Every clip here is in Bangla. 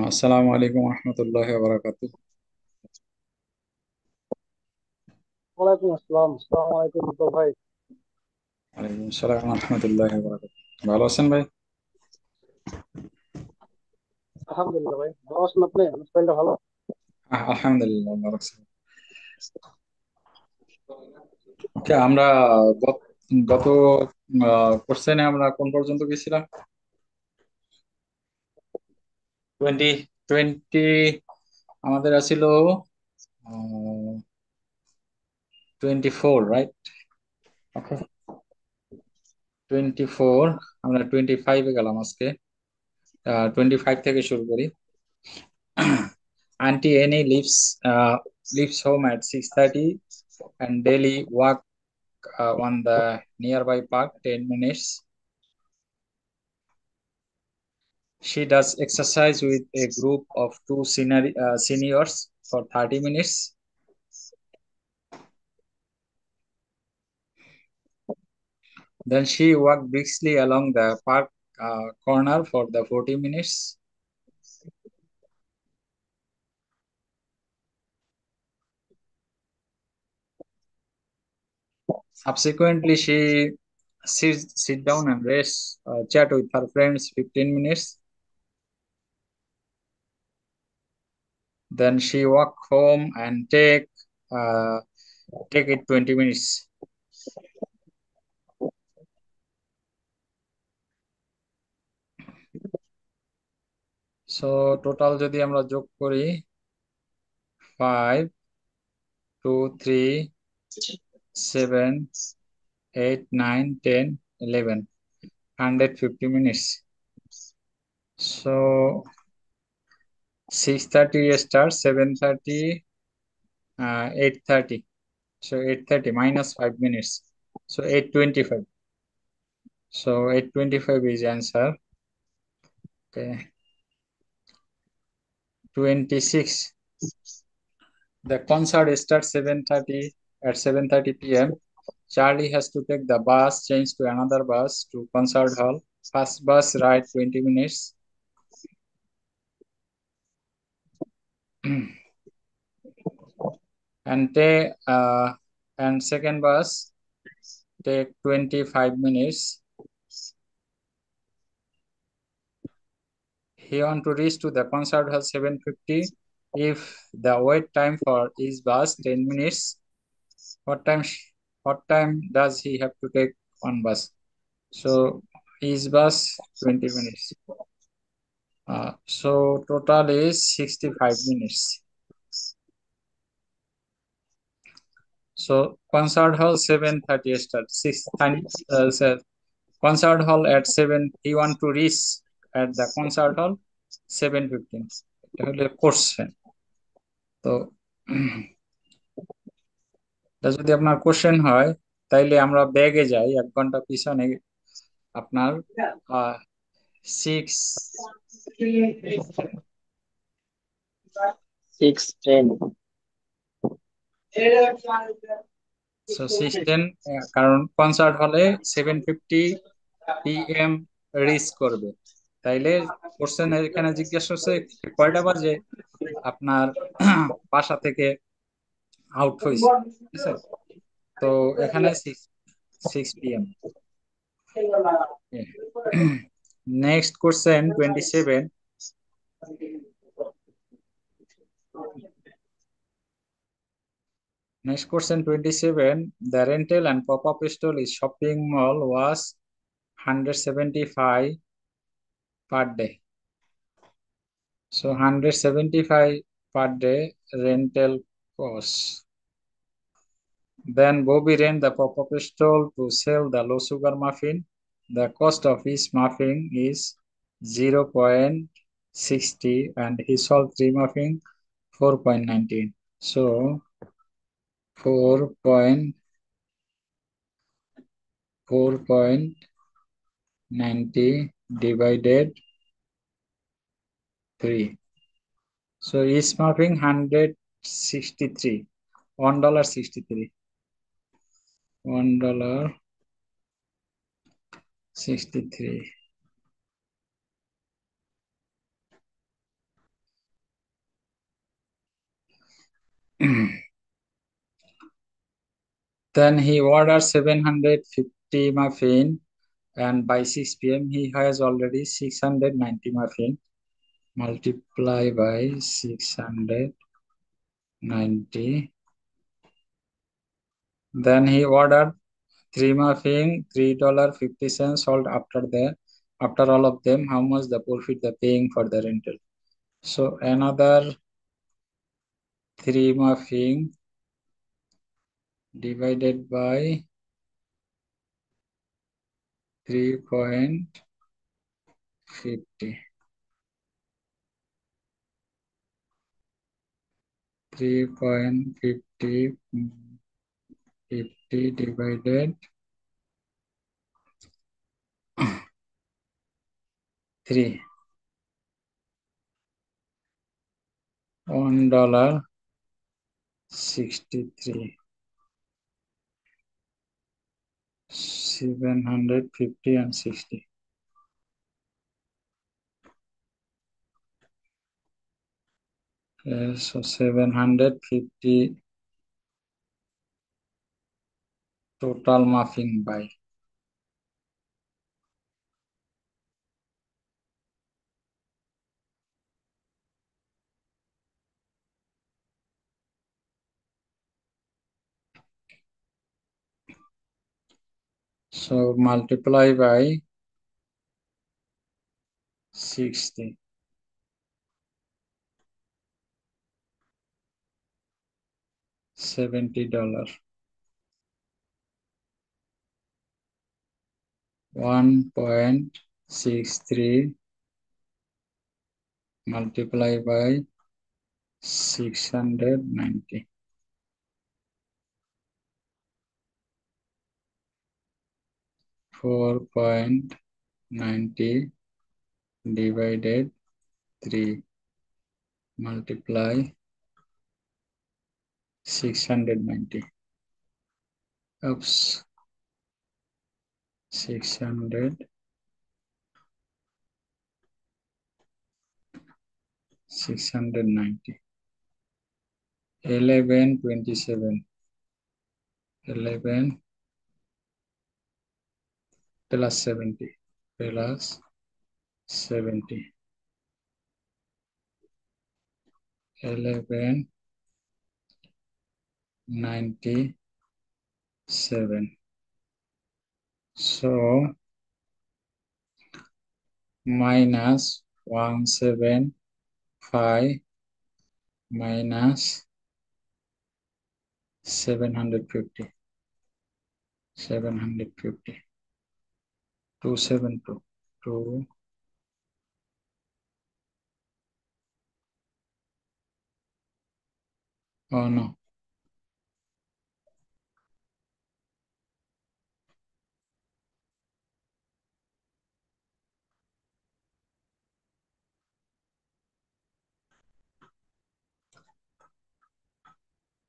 আসসালামু আলাইকুম রহমতুল্লাহ বারাকাতু। ওয়ালাইকুম আসসালাম। আসসালামু আলাইকুম রুবেল ভাই। ওয়ালাইকুম আসসালাম রহমতুল্লাহ বারাকাতু। ভালো আছেন ভাই? আলহামদুলিল্লাহ ভাই, ভালো আছেন আপনি? আপনার শরীরটা ভালো? আলহামদুলিল্লাহ ভালো আছি। ওকে, আমরা গত গত কোশ্চেনে আমরা কোন পর্যন্ত গেছিলাম? 2020। আমাদের আছিল 24, রাইট? ওকে, 24। আমরা 25-এ গেলাম আজকে। 25 থেকে শুরু করি। Auntie Annie leaves home at 6:30 and daily walk on the nearby park 10 minutes. She does exercise with a group of two seniors for 30 minutes. Then she walked briskly along the park corner for the 40 minutes. Subsequently, she sit down and chat with her friends 15 minutes. Then she walk home and take it 20 minutes. So total যদি আমরা যোগ করি 5, 2, 3, 7, 8, 9, 10, 11, 150 minutes. So 6:30 start, 7:30, 8:30. So 8:30 minus 5 minutes. So 8:25. So 8:25 is answer. Okay. 26. The concert starts 7:30 at 7:30 p.m. Charlie has to take the bus, change to another bus to concert hall. First bus ride 20 minutes. and take and second bus take 25 minutes. He want to reach to the concert hall 7:50. If the wait time for each bus 10 minutes, what time what time does he have to take one bus? So each bus 20 minutes. So total is 65 minutes. So concert hall 7:30 start. Concert hall at 7. He want to reach at the concert hall 7:15. এটা হলো কোশ্চেন। তো এটা যদি আপনার কোশ্চেন হয় তাইলে আমরা ব্যাগে যাই 1 ঘন্টা পিছনে। আপনার 6, 6:10। 6:10। কারণ কনসার্ট হলে 7:50 p.m. রিচ করবে। তাইলে কোশ্চেন এখানে জিজ্ঞাসা করছে কয়টা বাজে আপনার বাসা থেকে আউট হয়েছে, ঠিক আছে? তো এখানে 6 p.m. Next question 27। Next question 27. The rental and pop-up store is shopping mall was 175 per day. So 175 per day rental cost. Then Bobby ran the pop-up stall to sell the low sugar muffin. The cost of each muffin is 0.60 and he sold 3 muffin 4.19. So 4.90 divided 3. So each muffin 163. $1.63. $1.63. Then he ordered 750 muffin, and by 6 p.m. he has already 690 muffin. Multiply by 690. Then he ordered three muffin, $3.50 sold after all of them. How much the profit the paying for the rental? So another three muffin divided by 3.50. 3.50 50 divided 3. $1.63. 750 and 60. So 750 total muffin buy. So multiply by 60. $70. 1.63 multiply by 690. 4.90 divided 3 multiply 690. Oops. 600 690. 1127. 11 plus 70 plus 70. 1197. So minus 175 minus 750. 750. 272. 2. Oh no.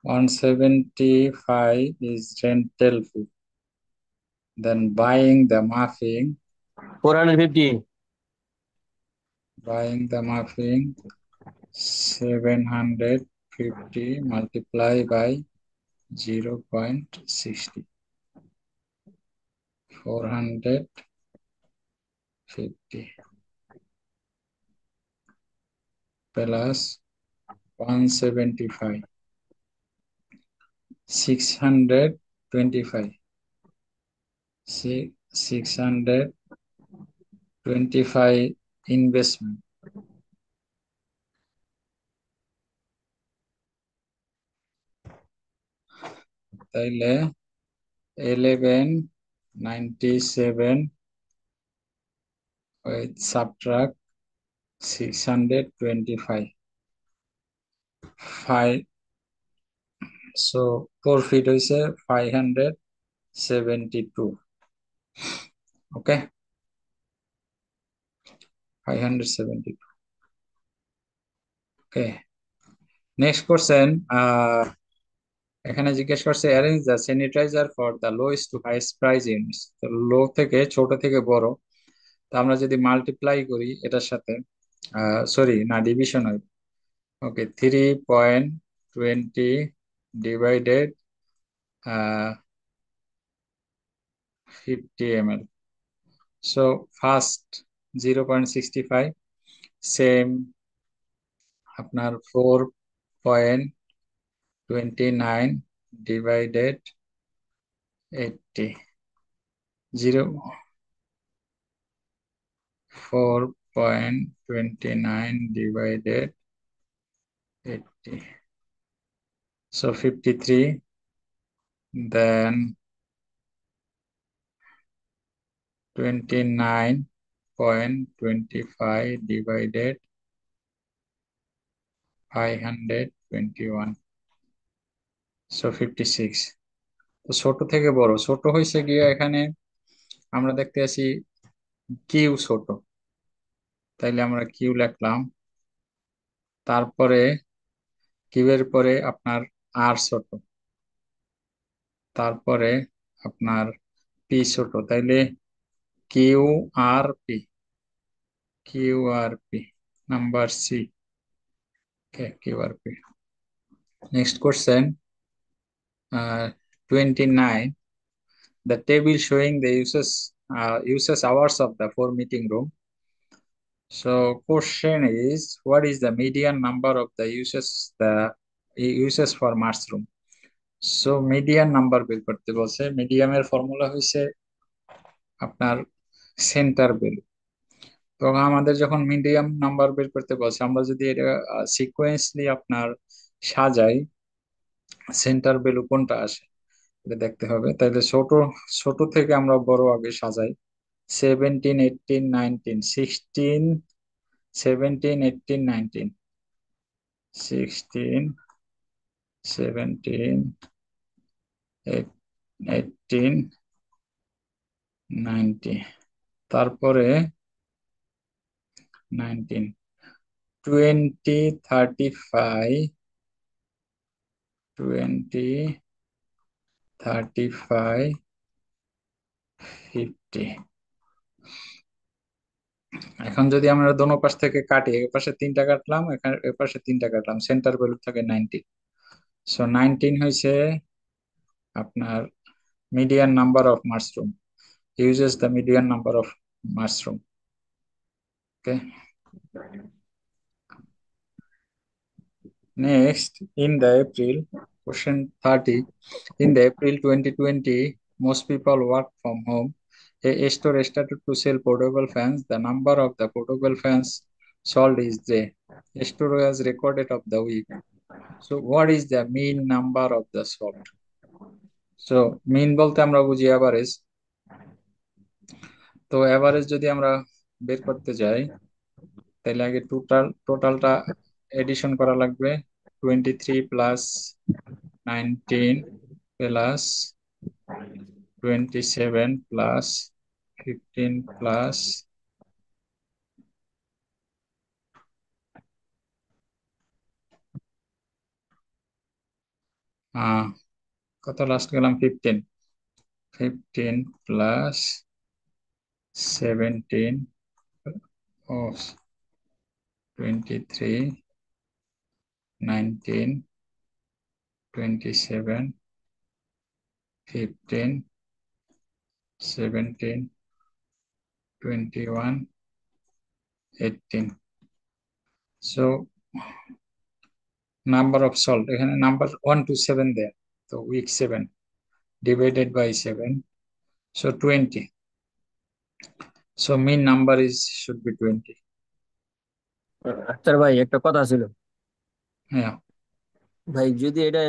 175 is rental fee. Then buying the muffin. 450. Buying the muffin. 750 multiply by 0.60. 450 plus 175. 625. 625 investment. তাইলে 1197 with subtract 625. 5. So profit হইছে 572. Okay, 572. Okay, next question. এখানে জিজ্ঞেস করছে arrange the sanitiser for the lowest to highest price units. তো লো থেকে ছোট থেকে বড়, তো আমরা যদি মাল্টিপ্লাই করি এটার সাথে, সরি না, ডিভিশন হয়। ওকে, 3.25 20 divided 50 ml. So first 0.65, same আপনার 4.29 divided 80, 4.29 divided 80, so 53, then 29.25 divided 521, so 56. তো ছোট থেকে বড়, ছোট হয়েছে গিয়ে এখানে আমরা দেখতে আছি কিউ ছোট, তাইলে আমরা কিউ লিখলাম, তারপরে কিউ এর পরে আপনার আর ছোট, তারপরে আপনার পি ছোট, তাইলে Q R P, Q R P, number C, Q R P. Next question, 29, the table showing the uses hours of the 4 meeting room. So question is, what is the median number of the uses for mushroom? So median number বের করতে বলছে, মিডিয়ামের ফর্মুলা হইছে আপনার সেন্টার ভ্যালু। তো আমাদের যখন মিডিয়াম নাম্বার বের করতে বলছে, আমরা যদি এটা সিকোয়েন্সলি আপনার সাজাই, সেন্টার ভ্যালু কোনটা আসে এটা দেখতে হবে। তাহলে ছোট ছোট থেকে আমরা বড় আগে সাজাই, 17, 18, 19, 16, 17, 18, 19, 16, 17, 18, 90, তারপরে 19, 20, 35, 20, 35, 50। এখন যদি আমরা দোনো পাশ থেকে কাটি, এ পাশে 3টা কাটলাম, এখানে এ পাশে 3টা কাটলাম, সেন্টার ভ্যালু থাকে 19। সো 19 হইছে আপনার median number of mushroom, uses the median number of mushroom. Okay, next, in the April, question 30, in the April 2020, most people work from home. A store started to sell portable fans. The number of the portable fans sold is J. A store was recorded of the week. So what is the mean number of the sold? So mean বলতে আমরা বুঝি এভারেজ। তো এভারেজ যদি আমরা বের করতে যাই, তাহলে আগে টোটালটা এডিশন করা লাগবে, 23 প্লাস 19 প্লাস 27 প্লাস 15 প্লাস কত লাস্ট গেলাম, 15, 15 plus 17 O 23, 19, 27, 15, 17, 21, 18. So number of salt, এখানে নাম্বার 1 to 7 দেয়, তো week 7 divided by 7, so 20. So mean number should be 20. আচ্ছা ভাই, একটা কথা ছিল। হ্যাঁ, ভাই যদি এটা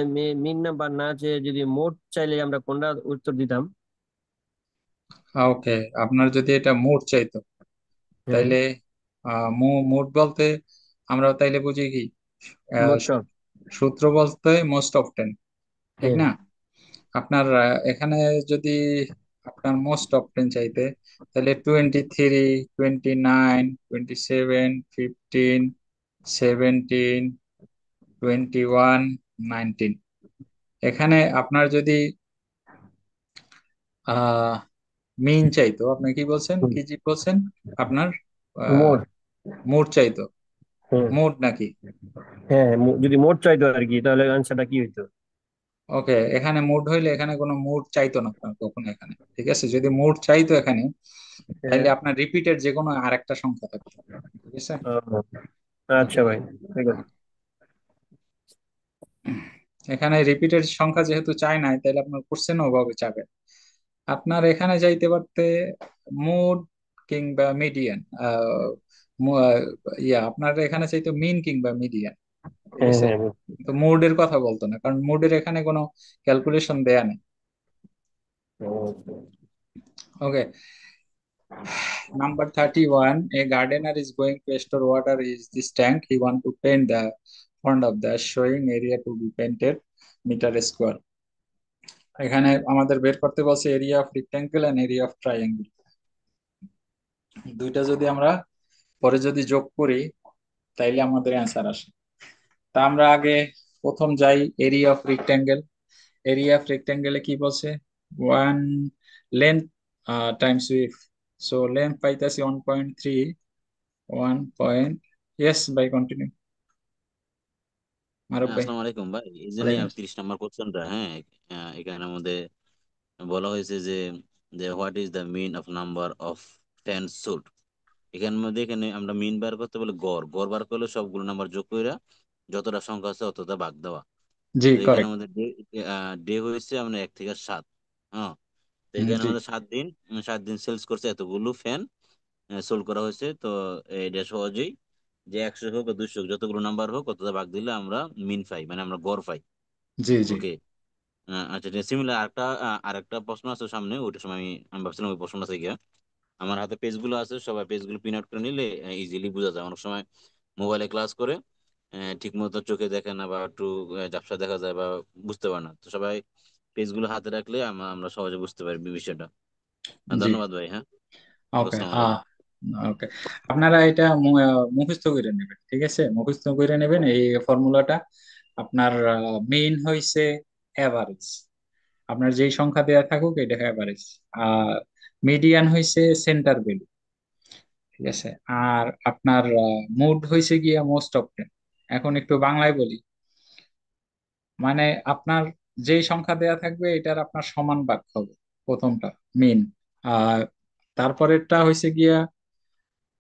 মিন নাম্বার না চেয়ে যদি মোট চাইলে আমরা কোনটা উত্তর দিতাম? ওকে, আপনার যদি এটা মোট চাইতো, হ্যাঁ, তাইলে মোট বলতে আমরা তাইলে বুঝি কি, মোট সব। সূত্র বলতে মোস্ট অফটেন, ঠিক হ্যাঁ, না? আপনার এখানে যদি আপনার মোস্ট অফটেন চাইতে, তাহলে 23, 29, 27, 15, 17, 21, 19। এখানে আপনার যদি আহ মিন চাইতো, আপনি কি বলছেন, হুম, কি জি বলছেন, আপনার আহ মোট। মোট চাইতো, হ্যাঁ মোড নাকি? হ্যাঁ, যদি মোট চাইতো আর কি, তাহলে আনসারটা কি হইতো? ওকে, এখানে মুড হইলে এখানে কোনো মুড চাইতো না আপনার কখনো এখানে, ঠিক আছে? যদি মুড চাইতো এখানে, হ্যাঁ। তাহলে আপনার রিপিটেড যে কোনো আরেকটা সংখ্যা থাকতো, ঠিক আছে? ও, ওকে, আচ্ছা ভাই, ঠিক আছে। এখানে রিপিটেড সংখ্যা যেহেতু চাই নাই, তাহলে আপনার কোশ্চেন ওভাবে চাবে। আপনার এখানে যাইতে পারতে মুড কিংবা মিডিয়ান, আপনার এখানে চাইতো মিন কিংবা মিডিয়ান, ঠিক হ্যাঁ আছে? হ্যাঁ। তো মুডের কথা বলতো না, কারণ মুডের এখানে কোনো ক্যালকুলেশন দেয়া নেই। ও, ওকে, number 31, a gardener is going to store water is this tank. He want to paint the front of the showing area to be painted meter square. এখানে আমাদের বের করতে বলছে area of rectangle and area of triangle. দুইটা যদি আমরা পরে যদি যোগ করি, তাইলে আমাদের অ্যান্সার আসে। তা আমরা আগে প্রথম যাই area of rectangle. Area of রেক্ট্যাঙ্গেলে কি বলছে? One length times width. So length পাইতাছি 1.3, 1 পয়েন্ট। ইয়েস বাই, কন্টিনিউ মারুফ হ্যাঁ, ভাই। আসসালামু আলাইকুম ভাই। এই যে ওয়ালাইকুম 30 নম্বর কোশ্চেনটা, হ্যাঁ, এখানের মধ্যে বলা হয়েছে যে what is the mean of number of ten suit. এখানের মধ্যে এখানে আমরা মিন বার করতে বলে গড়, গড় বার করলে সবগুলো নাম্বার যোগ করে যতটা সংখ্যা আছে অতটা ভাগ দেওয়া। জি, তো এখানে কারেক্ট। আমাদের ডে হয়েছে আমরা 1 থেকে 7। হ্যাঁ, তো হুম, এখানে জি আমাদের 7 দিন, 7 দিন সেলস করছে, এতগুলো ফ্যান সোল্ড করা হয়েছে। তো এটা সহজেই যে 100 হোক বা 200 হোক, যতগুলো নাম্বার হোক অতটা ভাগ দিলে আমরা মিন পাই, মানে আমরা গড় পাই। জি জি ওকে। আচ্ছা, সিমিলার আরেকটা প্রশ্ন আছে সামনে, ওইটার সময় আমি ভাবছিলাম ওই প্রশ্নটা থেকে আমার হাতে পেজগুলো আছে, সবাই পেজগুলো প্রিন্ট আউট করে নিলে ইজিলি বোঝা যায়। অনেক সময় মোবাইলে ক্লাস করে ঠিক মতো চোখে দেখে না, বা একটু ঝাপসা দেখা যায় বা বুঝতে পারে না। তো সবাই পেজগুলো হাতে রাখলে আমরা সহজে বুঝতে পারি বিষয়টা। জি। ধন্যবাদ ভাই। হ্যাঁ, ওকে, ওকে, আসসালামু আলাইকুম। ওকে, আপনারা এটা মুখস্থ করে নেবেন, ঠিক আছে? মুখস্থ করে নেবেন এই ফর্মুলাটা। আপনার মেইন হইছে এভারেজ। আপনার যেই সংখ্যা দেয়া থাকুক এটা এভারেজ। আর মিডিয়ান হইছে সেন্টার ভ্যালু, ঠিক আছে? আর আপনার মুড হইছে গিয়া মোস্ট অফ টেন। এখন একটু বাংলায় বলি, মানে আপনার যেই সংখ্যা দেয়া থাকবে এটার আপনার সমান ভাগ হবে, প্রথমটা মিন। আর তারপরেরটা হয়েছে গিয়া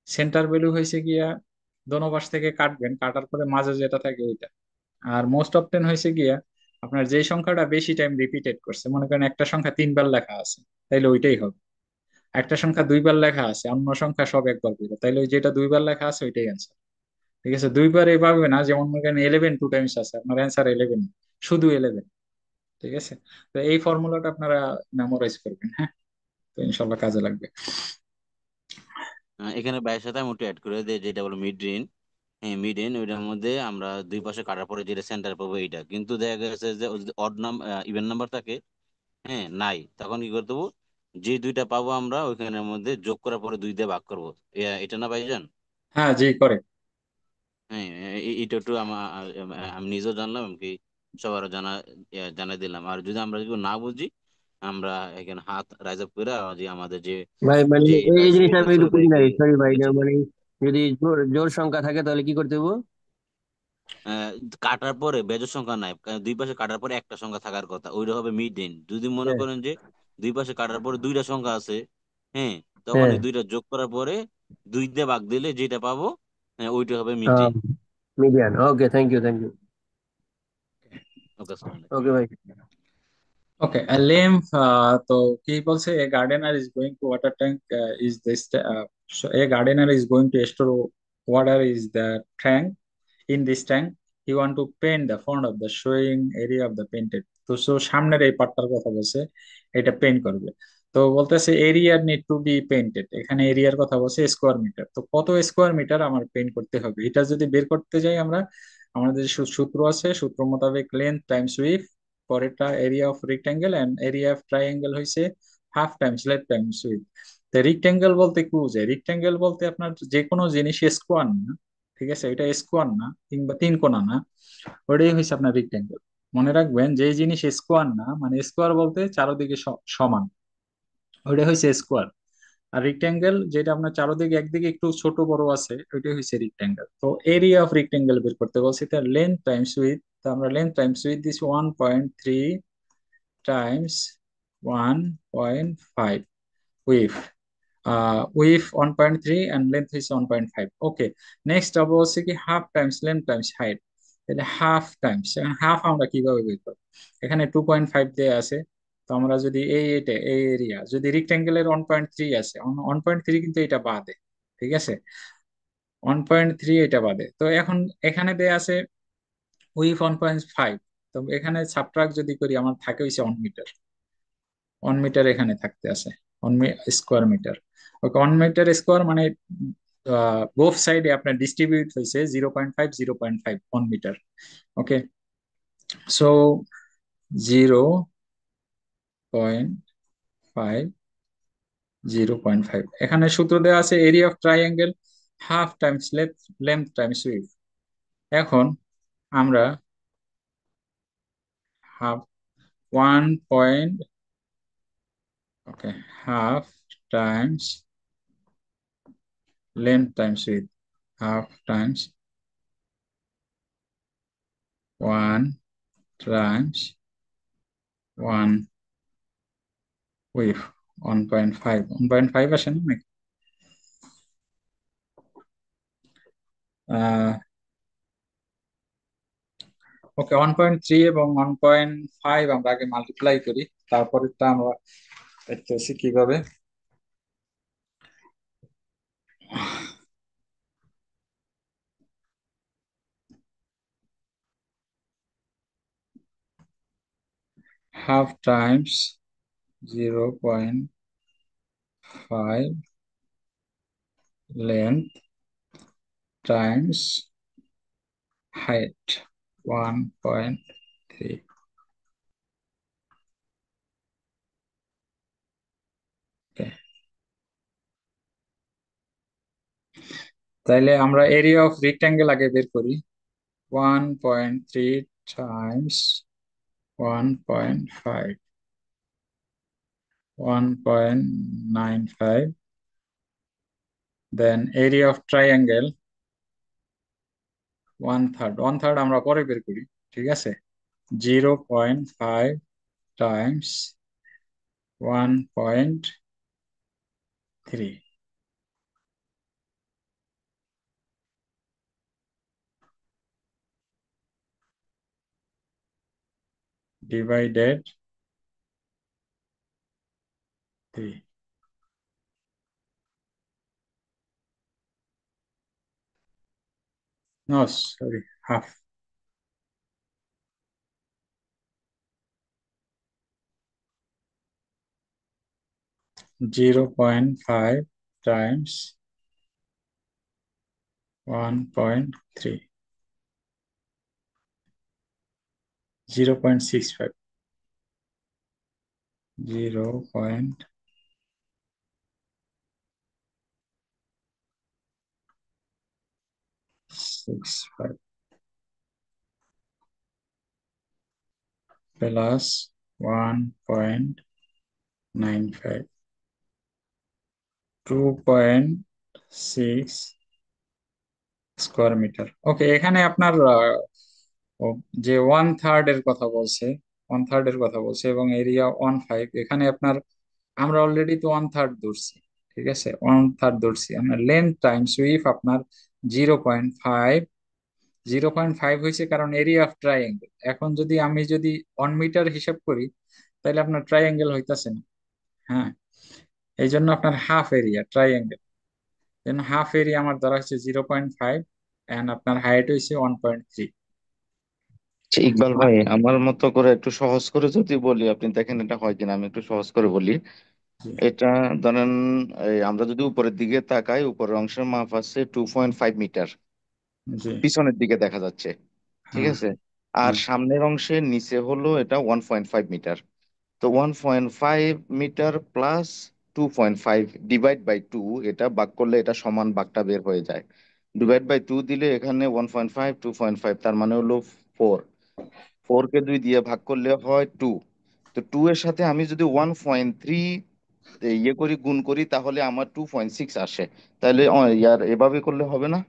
সেন্টার ভ্যালু হয়েছে গিয়া দোনো পাশ থেকে কাটবেন, কাটার পরে মাঝে যেটা থাকে ওইটা। আর মোস্ট অফ টেন হয়েছে গিয়া আপনার যেই সংখ্যাটা বেশি টাইম রিপিটেড করছে, মনে করেন একটা সংখ্যা 3 বার লেখা আছে, তাইলে ওইটাই হবে। একটা সংখ্যা 2 বার লেখা আছে, অন্য সংখ্যা সব একবার করে, তাইলে ওই যেটা 2 বার লেখা আছে ওইটাই অ্যান্সার, ঠিক আছে? 2 বার এভাবে না, যেমন মনে করেন 11 2 টাইমস আছে, আপনার অ্যান্সার 11, শুধু 11, ঠিক আছে? তো এই ফর্মুলাটা আপনারা মেমোরাইজ করবেন, হ্যাঁ? তো ইনশাল্লাহ কাজে লাগবে। এখানে বাইরের সাথে আমি একটু অ্যাড করে দিই, যেটা বলো মিড রেঞ্জ। হ্যাঁ, মিড রেঞ্জ, ওইটার মধ্যে আমরা দুই পাশে কাটার পরে যেটা সেন্টার পাবো এইটা, কিন্তু দেখা গেছে যে যদি অড নাম্বার ইভেন নাম্বার থাকে, হ্যাঁ, নাই, তখন কি করতে হবে? যে দুইটা পাবো আমরা ওইখানের মধ্যে যোগ করার পরে 2 দিয়ে ভাগ করবো। এটা না ভাইজান? হ্যাঁ জি, করে। হ্যাঁ, এটা একটু আমি নিজেও জানলাম, এমনকি সবারও জানাই দিলাম। আর যদি আমরা যদি না বুঝি, আমরা এখানে হাত রাইজ আপ করে যে আমাদের যে ভাই মানে যে এই এই জিনিসটা স্কুলের আমি একটু ছোট বুঝি নাই, ভাইকে সরি ভাই। বুঝছেন। মানে যদি জোর জোর সংখ্যা থাকে তাহলে কি করতে হবে? আহ, কাটার পরে বেজোড় সংখ্যা নাই, দুই পাশে কাটার পরে একটা সংখ্যা থাকার কথা, ওইটা হবে মিড রেঞ্জ। যদি মনে হ্যাঁ করেন যে দুই পাশে কাটার পরে দুইটা সংখ্যা আছে, হ্যাঁ, তখন হ্যাঁ। এই দুইটা যোগ করার পরে 2 দিয়ে ভাগ দিলে যেটা পাবো, ওইটা হবে mid range. Median, okay, thank you thank you. Okay, আসসালামু আলাইকুম। ওকে ভাই। ওকে, লেম তো কি বলছে? A gardener is going to water tank is this, a gardener is going to store water is the tank. In this tank he want to paint the front of the showing area of the painted. তো সামনের এই পার্টটার কথা বলছে, এটা পেন্ট করবে। তো বলতেছে area need to be painted, এখানে এরিয়ার কথা বলছে স্কোয়ার মিটার। তো কত স্কোয়ার মিটার আমার পেন্ট করতে হবে, এটা যদি বের করতে যাই আমরা, আমাদের যে সূত্র আছে, সূত্র মোতাবেক লেন্থ টাইমস উইথ, পরেরটা area of rectangle, and area of triangle হয়েছে half times length times width. তো রেক্টাঙ্গেল বলতে কি বোঝায়? রেক্টাঙ্গেল বলতে আপনার যে কোনো জিনিস স্কোয়ার না, ঠিক আছে? এটা স্কোয়ার না কিংবা তিন কোণা না, ওটাই হয়েছে আপনার রেক্টাঙ্গেল। মনে রাখবেন যে জিনিস স্কোয়ার না, মানে স্কোয়ার বলতে চারদিকে সমান, ওইটা হয়েছে স্কোয়ার। আর রেক্টেঙ্গেল যেটা আপনার চারদিকে একদিকে একটু ছোট বড় আছে ওইটাই হচ্ছে রেক্টেঙ্গেল। তো এরিয়া অফ রেক্টেঙ্গেল বের করতে বলছি, তার লেন্থ টাইমস উইথ, তো আমরা লেন্থ টাইমস উইথ দিছি 1.3 times 1.5 with, with 1.3 and length is 1.5। Okay, next আবার হচ্ছে কি half times length Times height, তাহলে হাফ টাইমস, হাফ আমরা কিভাবে বের করব? এখানে 2.5 দেয়া আছে, তো আমরা যদি এটা এই এরিয়া যদি রেক্টেঙ্গেলের 1.3 আছে, 1.3 কিন্তু এটা বাদে, ঠিক আছে, 1.3 এটা বাদে, তো এখন এখানে দেয়া আছে উইথ 1.5, তো এখানে সাবট্রাক্ট যদি করি আমার থাকে হইছে 1 মিটার, 1 মিটার এখানে থাকতে আছে, 1 স্কোয়ার মিটার। ওকে, 1 মিটার স্কোয়ার মানে বোথ সাইডে আপনার ডিস্ট্রিবিউট হয়েছে 0.5 0.5 1 মিটার। ওকে, সো 0.5 0.5, এখানে সূত্র দেওয়া আছে area of triangle half times length times with. এখন আমরা half 1 okay, half times length times with, half Times 1 Times 1 with 1.5, 1.5 আসে না নাকি? ওকে, 1.3 এবং 1.5 আমরা আগে মাল্টিপ্লাই করি, তারপরেরটা আমরা দেখতেছি কিভাবে। Half Times 0.5 length Times height 1.3। তাইলে আমরা এরিয়া অফ রেক্ট্যাঙ্গেল আগে বের করি, 1.3 times 1.5 1.95, then area of triangle 1/3, 1/3 আমরা পরে বের করি, ঠিক আছে, 0.5 times 1.3 divided 3, no sorry, half, 0.5 times 1.3, 0.65, 0.65 plus 1.95, 2.6 square metre. Okay, এখানে আপনার ও যে 1/3 এর কথা বলছে, 1/3 এর কথা বলছে এবং এরিয়া 1.5, এখানে আপনার আমরা অলরেডি তো 1/3 ধরছি, ঠিক আছে, 1/3 ধরছি আমরা, লেন্থ টাইমস উইথ আপনার 0.5, 0.5 হয়েছে কারণ এরিয়া অফ ট্রাইঅ্যাঙ্গেল। এখন যদি আমি যদি 1 মিটার হিসাব করি তাহলে আপনার ট্রাইঅ্যাঙ্গেল হইতাছে না, হ্যাঁ, এই জন্য আপনার হাফ এরিয়া ট্রাইঅ্যাঙ্গেল, জন্য হাফ এরিয়া আমার ধরা হচ্ছে 0.5 এন্ড আপনার হাইট হয়েছে 1.3। আচ্ছা, ইকবাল ভাই, আমার মতো করে একটু সহজ করে যদি বলি, আপনি দেখেন এটা হয় কিনা। আমি একটু সহজ করে বলি। জি এটা ধরেন, আমরা যদি উপরের দিকে তাকাই, উপরের অংশের মাপ আছে 2.5 মিটার, জি, পিছনের দিকে দেখা যাচ্ছে, ঠিক হ্যাঁ আছে। আর হ্যাঁ, সামনের অংশের নিচে হলো এটা 1.5 মিটার। তো 1.5 মিটার প্লাস 2.5 ডিভাইড বাই 2, এটা ভাগ করলে এটা সমান ভাগটা বের হয়ে যায়। ডিভাইড বাই 2 দিলে এখানে 1.5 2.5, তার মানে হলো 4। 4 কে 2 দিয়ে ভাগ করলে হয় 2। তো 2 এর সাথে আমি যদি 1.3 ইয়ে করি, গুণ করি, তাহলে আমার 2.6 আসে। তাহলে ইয়ার এভাবে করলে হবে না?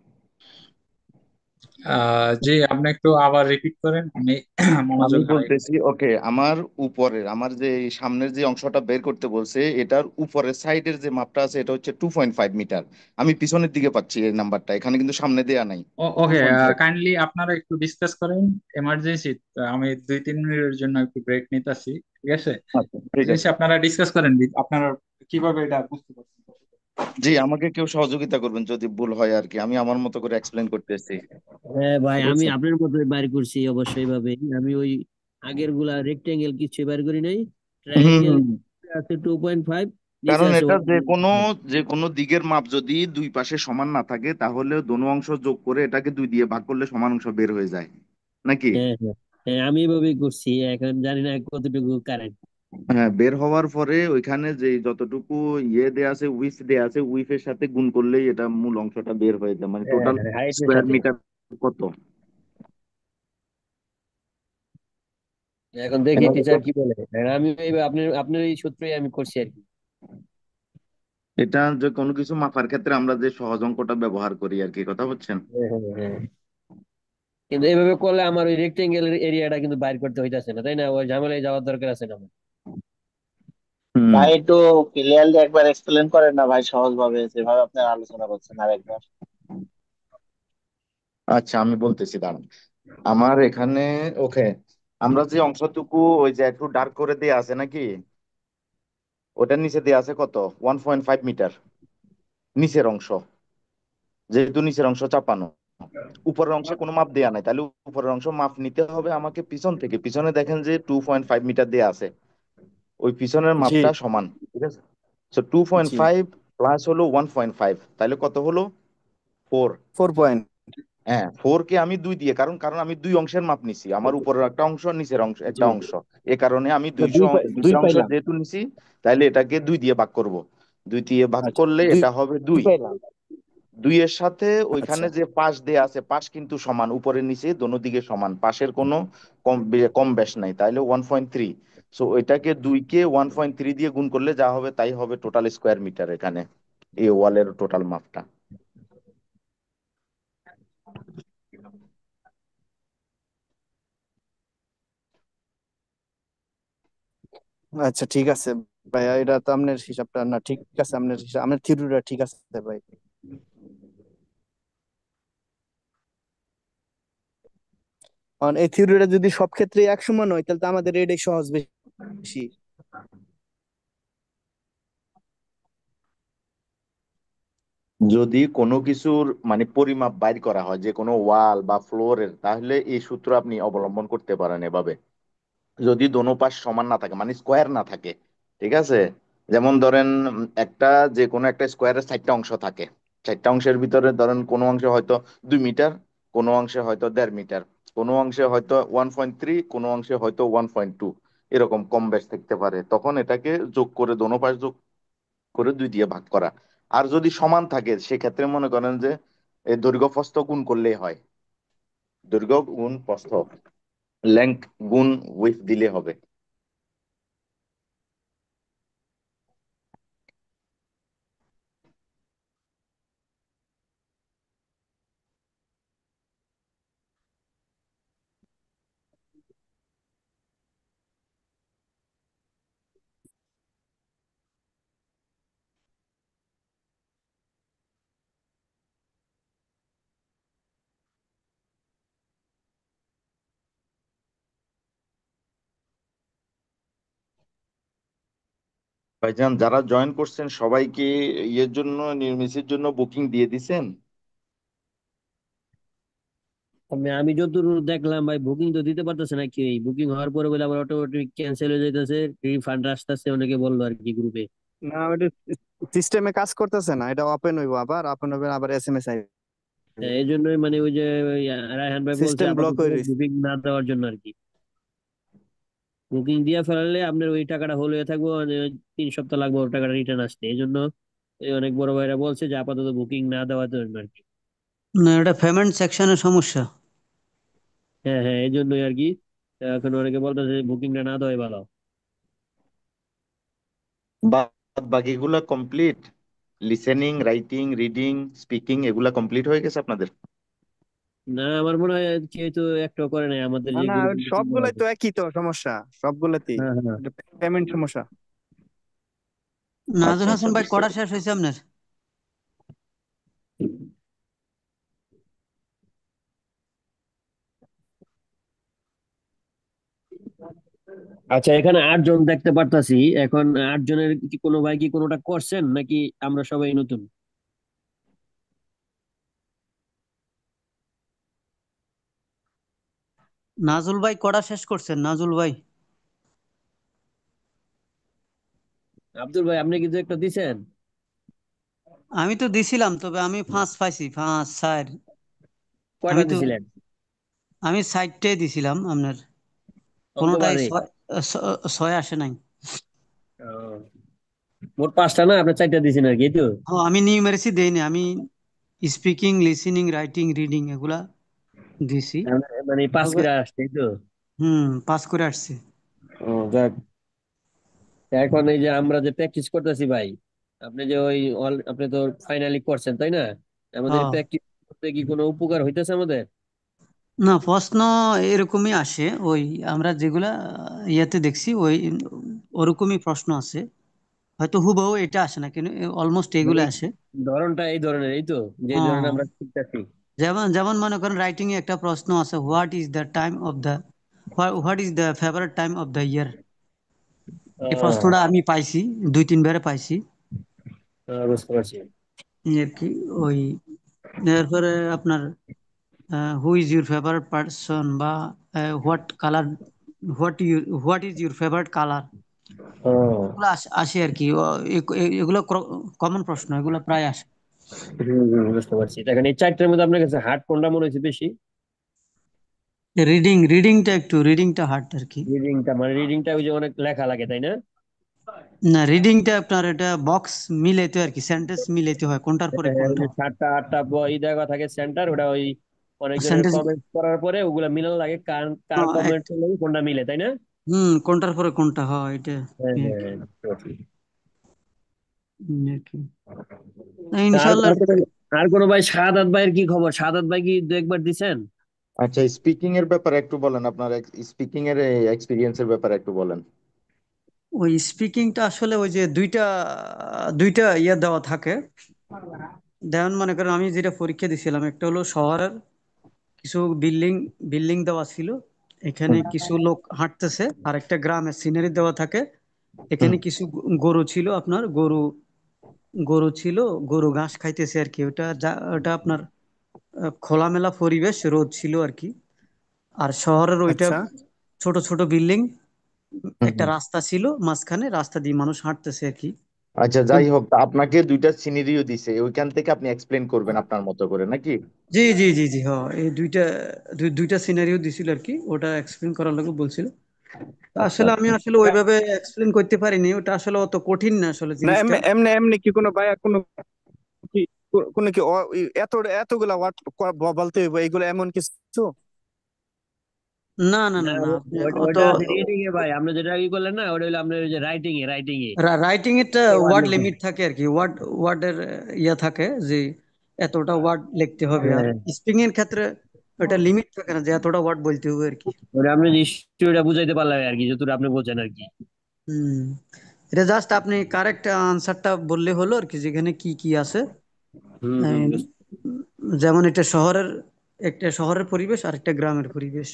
জি, আপনি একটু আবার রিপিট করেন, আমি আমি মনোযোগ হারাই বলতেছি, গেছি। ওকে, আমার উপরের, আমার যে এই সামনের যে অংশটা বের করতে বলছে, এটার উপরের সাইডের যে মাপটা আছে এটা হচ্ছে 2.5 মিটার। আমি পিছনের দিকে পাচ্ছি এই নাম্বারটা, এখানে কিন্তু সামনে দেয়া নাই। Two okay, point five kindly আপনারা একটু ডিসকাস করেন। এমার্জেন্সি, আমি 2-3 মিনিটের জন্য একটু ব্রেক নিতেছি, ঠিক আছে? আচ্ছা, ঠিক জিনিস আছে। আপনারা ডিসকাস করেন, আপনারা কিভাবে এটা বুঝতে পারছেন। জি, আমাকে কেউ সহযোগিতা করবেন যদি ভুল হয় আর কি, আমি আমার মতো করে এক্সপ্লেন করতেছি। হ্যাঁ ভাই, ঠিক আমি আছে। আপনার মতোই বাইর করছি অবশ্যই ভাবে। আমি ওই আগের গুলা রেক্টেঙ্গেল কিছু বাইর করি নাই, হুম ট্রায়াঙ্গেল হুম হুম। আছে 2.5, নিচে কারণ আছে এটা 1.5। যে কোনো দিকের মাপ যদি দুই পাশে সমান না থাকে, তাহলে দোনো অংশ যোগ করে এটাকে 2 দিয়ে ভাগ করলে সমান অংশ বের হয়ে যায় নাকি? হ্যাঁ হ্যাঁ হ্যাঁ, আমি এভাবেই করছি, এখন জানি না কতটুকু কারেক্ট। হ্যাঁ, বের হওয়ার পরে ওইখানে যে যতটুকু ইয়ে দেয়া আছে, উইথ দেয়া আছে, উইথের সাথে গুণ করলেই এটা মূল অংশটা বের হয়ে যায়, মানে হ্যাঁ টোটাল হ্যাঁ, হাইটের স্কোয়ার সাথে। মিটার কত। এখন দেখি টিচার কি বলে। আর আমি আপনার আপনার এই সূত্রেই আমি করছি আর কি। এটা যে কোনো কিছু মাপার ক্ষেত্রে আমরা যে সহজ অঙ্কটা ব্যবহার করি আর কি, কথা বলছেন। হ্যাঁ হ্যাঁ হ্যাঁ। কিন্তু এইভাবে করলে আমার ওই রেক্টেঙ্গেল এরিয়াটা কিন্তু বাইর করতে হইতাছে না, তাই না? ওই ঝামেলায় যাওয়ার দরকার আছে না আমার। হুম। ভাই একটু ক্লিয়ারলি একবার এক্সপ্লেন করেন না ভাই, সহজ ভাবে যেভাবে আপনার আলোচনা করছেন আরেকবার। আচ্ছা, আমি বলতেছি, দাঁড়ান। আমার এখানে, ওকে, আমরা যে অংশটুকু ওই যে একটু ডার্ক করে দেয়া আছে নাকি, ওটার নিচে দেয়া আছে কত, 1.5 মিটার নিচের অংশ। যেহেতু নিচের অংশ চাপানো, উপরের অংশে কোনো মাপ দেয়া নাই, তাহলে উপরের অংশ মাপ নিতে হবে আমাকে পিছন থেকে। পিছনে দেখেন যে 2.5 মিটার দেয়া আছে, ওই পিছনের জি মাপটা সমান। ঠিক আছে। তো টু পয়েন্ট জি। ফাইভ প্লাস হলো 1.5, তাহলে কত হলো, 4। 4 পয়েন্ট। হ্যাঁ, 4 কে আমি 2 দিয়ে, কারণ কারণ আমি দুই অংশের মাপ নিছি, আমার উপরের একটা অংশ, নিচের অংশ জি একটা জি। অংশ। এ কারণে আমি দুই দুই দুইটা অংশ পাইলাম। যেহেতু নিছি, তাহলে এটাকে 2 দিয়ে ভাগ করব। 2 দিয়ে ভাগ আচ্ছা, করলে দুই এটা হবে দুই 2। পাইলাম। 2 এর সাথে ওইখানে আচ্ছা, যে পাশ দেয়া আছে, পাশ কিন্তু সমান, উপরে নিচে দোনো দিকে সমান, পাশের কোনো কম বেশ নাই, তাইলে 1.3। সো ওইটাকে 2 কে 1.3 দিয়ে গুণ করলে যা হবে তাই হবে টোটাল স্কোয়ার মিটার এখানে, এই ওয়ালের টোটাল মাপটা। আচ্ছা, ঠিক আছে ভাইয়া, এটা তো আপনার হিসাবটা না ঠিক আছে, আপনার হিসাব, আপনার থিওরিটা ঠিক আছে ভাই। কারণ এই থিওরিটা যদি সব ক্ষেত্রে এক সমান হয়, তাহলে তো আমাদের এটাই সহজ বেশি। যদি কোনো কিছুর মানে পরিমাপ বাইর করা হয়, যে কোনো ওয়াল বা ফ্লোরের, তাহলে এই সূত্র আপনি অবলম্বন করতে পারেন এভাবে। যদি দোনো পাশ সমান না থাকে, মানে স্কোয়ার না থাকে, ঠিক আছে। যেমন ধরেন, একটা যে কোনো একটা স্কোয়ারের 4টা অংশ থাকে। 4টা অংশের ভিতরে ধরেন কোনো অংশে হয়তো 2 মিটার, কোনো অংশে হয়তো 1.5 মিটার, কোনো অংশে হয়তো 1.3, কোনো অংশে হয়তো 1.2, এরকম কম বেশ থাকতে পারে। তখন এটাকে যোগ করে, দোনো পাশ যোগ করে 2 দিয়ে ভাগ করা। আর যদি সমান থাকে, সেক্ষেত্রে মনে করেন যে এই দৈর্ঘ্য প্রস্থ গুণ করলেই হয়। দৈর্ঘ্য গুণ প্রস্থ, লেংথ গুণ উইথ দিলে হবে। ভাইজান, যারা জয়েন করছেন সবাইকে ইয়ের জন্য, নির্মিসের জন্য বুকিং দিয়ে দিছেন? আমি যতদূর দেখলাম ভাই, বুকিং তো দিতে পারতেছে না কেউ। বুকিং হওয়ার পরে বলে আবার অটোমেটিক ক্যান্সেল হয়ে যাইতেছে, রিফান্ড আসতেছে, অনেকে বললো আর কি গ্রুপে। না, ওটা সিস্টেমে কাজ করতেছে না, এটা ওপেন হইব, আবার ওপেন হবে, আবার এসএমএস আইবে। এই জন্যই মানে ওই যে ওই রায়হান ভাই বলছে সিস্টেম ব্লক আপাতত হয়ে রয়েছে। বুকিং না দেওয়ার জন্য আর কি। বুকিং দিয়ে ফেলালে আপনার ওই টাকাটা হলে থাকবো, মানে 3 সপ্তাহ লাগবে ওই টাকাটা রিটার্ন আসতে। এই জন্য এই অনেক বড় ভাইরা বলছে যে আপাতত বুকিং না দেওয়ার জন্য আর কি। না, এটা পেমেন্ট সেকশনের সমস্যা। হ্যাঁ হ্যাঁ, এই জন্যই আর কি। এখন অনেকে বলতেছে বুকিংটা না দেওয়াই ভালো। বাকিগুলা complete? Listening, writing, reading, speaking এগুলা কমপ্লিট হয়ে গেছে আপনাদের? না, আমার মনে হয় কেউ তো একটাও করে নাই আমাদের না যে না, গ্রুপ। সবগুলাই তো একই তো সমস্যা, সবগুলাতেই হ্যাঁ হ্যাঁ। পেমেন্ট সমস্যা। নাজুল আচ্ছা আচ্ছা, হাসান ভাই বুঝতে কটা পেরেছি। শেষ হয়েছে আপনার? আচ্ছা, এখানে 8 জন দেখতে পারতাছি। এখন 8 জনের কি কোনো ভাই কি কোনোটা করছেন নাকি আমরা সবাই নতুন? নাজুল ভাই কটা শেষ করছেন নাজুল ভাই? আব্দুল ভাই, আপনি কিন্তু একটা দিছেন। আমি তো দিছিলাম, তবে আমি ফাঁস পাইছি, ফাঁস স্যার। কয়টা আমি তো দিছিলেন? আমি সাইডটাই দিছিলাম আপনার, অঙ্ক কোনোটাই বাদে? ছয় আসে নাই। ও, মোট 5টা না, আপনি 4টা দিছেন আর কি, এই তো? ও, আমি নিউমেরেসি দেইনি, আমি স্পিকিং, লিসেনিং, রাইটিং, রিডিং এগুলা দিছি। মানে পাস তবে করে আসছে, এই তো? পাস করে আসছি। ও যাক। এখন এই যে আমরা যে প্র্যাকটিস করতেছি ভাই, আপনি যে আপনি তো ফাইনালি করছেন তাই না? আমাদের হ্যাঁ, প্র্যাকটিস করতে কি কোনো উপকার হইতেছে আমাদের? না প্রশ্ন এরকমই আসে, ওই আমরা যেগুলা ইয়েতে দেখছি ওই ওরকমই প্রশ্ন আছে, হয়তো হুবহু এটা আসে না, কিন্তু অলমোস্ট এগুলো মানে আসে। ধরনটা এই ধরনের, এই তো, যে ধরনের হ্যাঁ, আমরা শিখতেছি। যেমন যেমন মনে করেন রাইটিং এ একটা প্রশ্ন আছে, what is the favourite time of the year. এই ও, প্রশ্নটা আমি পাইছি, 2-3 বারে পাইছি। বুঝতে পারছি। এই আর কি। ওই এরপরে আপনার who is your favourite person, বা what colour, what is your favourite colour. ও, এগুলো আসে আর কি। এগুলো কমন প্রশ্ন, এগুলো প্রায় আসে। বুঝতে পারছি। দেখেন, এই 4টার মধ্যে আপনার কাছে হার্ড কোনটা মনে হচ্ছে বেশি? রিডিংটা হার্ড আর কি। রিডিংটা, মানে রিডিংটা ওই যে অনেক লেখা লাগে তাই না? না, রিডিংটা আপনার এটা বক্স মিলাইতে হয় আর কি, সেন্টেন্স মিলাইতে হয় কোনটার পরে হ্যাঁ, হ্যাঁ, ওই কোনটা। যে 7টা 8টা বই দেওয়া থাকে সেন্টার, ওটা ওই অনেকজনের সেন্টেন্স, কমেন্ট করার পরে ওগুলা মিলানো লাগে, কার কার কমেন্ট কোনটা মিলে তাই না? কোনটার পরে কোনটা হয় এটা হ্যাঁ এই আর হ্যাঁ কি। হ্যাঁ, বুঝতে পারছি। আর কি। তা আর ইনশাল্লাহ। আর কোনো আর কোনো ভাই, শাহাদাত ভাইয়ের কি খবর? শাহাদাত ভাই কি 2 একবার দিছেন? আচ্ছা, স্পিকিং এর ব্যাপারে একটু বলেন, আপনার স্পিকিং এর এক্সপিরিয়েন্সের ব্যাপারে একটু বলেন। ওই স্পিকিংটা আসলে ওই যে দুইটা দুইটা ইয়ে দেওয়া থাকে। যেমন মনে করেন আমি যেটা পরীক্ষা দিছিলাম, একটা হলো শহরের কিছু বিল্ডিং বিল্ডিং দেওয়া ছিল, এখানে হুম কিছু লোক হাঁটতেছে, আর একটা গ্রামের সিনারি দেওয়া থাকে। হুম এখানে কিছু গরু ছিল, আপনার গরু গরু ছিল, গরু ঘাস খাইতেছে আর কি। ওটা আপনার খোলামেলা পরিবেশ, রোদ ছিল আর কি। আর শহরের ওইটা আচ্ছা। ছোট ছোট বিল্ডিং, হুম একটা হুম। রাস্তা ছিল মাঝখানে, রাস্তা দিয়ে মানুষ হাঁটতেছে আর কি। আচ্ছা, তো যাই হোক, তা আপনাকে দুইটা সিনারিও দিছে, ওইখান থেকে আপনি এক্সপ্লেন করবেন আপনার মতো করে নাকি? জি জি জি জি, হ্যাঁ, এই দুইটা সিনারিও দিছিল আর কি, ওটা এক্সপ্লেন করার লাগে বলছিল। তো আচ্ছা আসলে আমি আচ্ছা। আসলে ওইভাবে এক্সপ্লেন করতে পারিনি, ওটা আসলে অত কঠিন না আসলে না, জিনিসটা। এমনি এমনি এমনি কি কোনো ভাইয়া কোনো কি কোনো কি এতগুলা ওয়ার্ড বলতে হইব এইগুলো এমন কিছু? না না না, না না, আপনি ওইটা অত ওইটা আছে রিডিং এ ভাই, আপনি যেটা কি করলেন না, ওটা হলো আপনার ওই যে রাইটিং এ রাইটিং এরটা ওয়ার্ড ওয়ার্ড লিখবেন। লিমিট থাকে আর কি, ওয়ার্ডের ইয়ে থাকে যে এতটা ওয়ার্ড লিখতে হবে। আর হ্যাঁ, স্পিকিং এর ক্ষেত্রে ওটা লিমিট থাকে না যে এতটা ওয়ার্ড বলতে হবে আর কি। ওটা আপনি নিশ্চয়ই বুঝাইতে পারলেন আর কি, যতটা আপনি বোঝেন আর কি। হুম, এটা জাস্ট আপনি কারেক্ট আনসারটা বললে হলো আর কি, যেখানে কি কি আছে। হুম, এই, যেমন একটা শহরের পরিবেশ আর একটা গ্রামের পরিবেশ।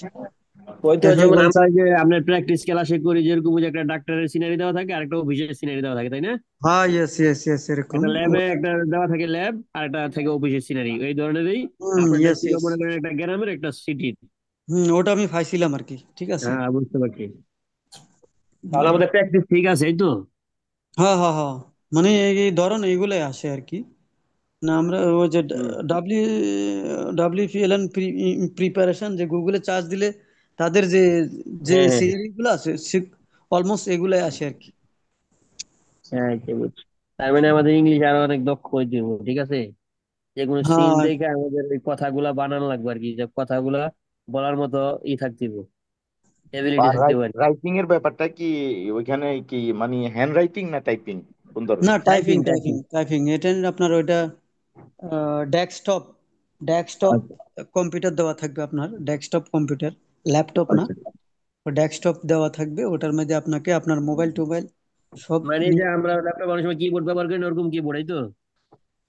ওই তো, এরপরে যেমন বলছে, আমরা যে আপনার প্র্যাকটিস ক্লাসে করি যেরকম, ওই যে একটা ডাক্তারের সিনারি দেওয়া থাকে আর একটা অফিসের সিনারি দেওয়া থাকে তাই না? হ্যাঁ, ইয়েস ইয়েস ইয়েস, এরকম। একটা ল্যাবে একটা দেওয়া থাকে ল্যাব, আর একটা থাকে অফিসের সিনারি, এই ধরনেরই। আপনারটা ইয়েস ছিল ইয়েস। মনে করেন একটা গ্রামের একটা সিটির। ওটা আমি পাইছিলাম আর কি, ঠিক আছে। হ্যাঁ, বুঝতে পারছি। তাহলে আমাদের প্র্যাকটিস ঠিক আছে, এই তো? হ্যাঁ হ্যাঁ হ্যাঁ, মানে এই ধরন এইগুলাই আসে আর কি। না, আমরা ওই যে হুম। ডাব্লিউ WPLN প্রিপারেশন, যে গুগলে চার্জ দিলে তাদের যে যে হ্যাঁ হ্যাঁ সিরিজ গুলো আছে, অলমোস্ট এগুলাই আসে আর কি। হ্যাঁ, ঠিক বুঝছি। তার মানে আমাদের ইংলিশ আরো অনেক দক্ষ হইতে হবে, ঠিক আছে? যে কোনো সিন হ্যাঁ, দেখে আমাদের ওই কথাগুলা বানানো লাগবে আর কি, যে কথাগুলা বলার মতো থাকতে হবে, এবিলিটি আর থাকতে হবে আর কি। রাইটিং এর ব্যাপারটা কি ওইখানে কি মানে হ্যান্ড রাইটিং না টাইপিং? সুন্দর। না, টাইপিং টাইপিং। টাইপিং টাইপিং এটা আপনার ওইটা ডেস্কটপ ডেস্কটপ আচ্ছা কম্পিউটার দেওয়া থাকবে, আপনার ডেস্কটপ কম্পিউটার, ল্যাপটপ না, আচ্ছা ডেস্কটপ দেওয়া থাকবে। ওটার মধ্যে আপনাকে আপনার মোবাইল টোবাইল সব মানে এই যে আমরা ল্যাপটপ অনেক সময় কিবোর্ড ব্যবহার করি না, ওরকম কিবোর্ড, এই তো?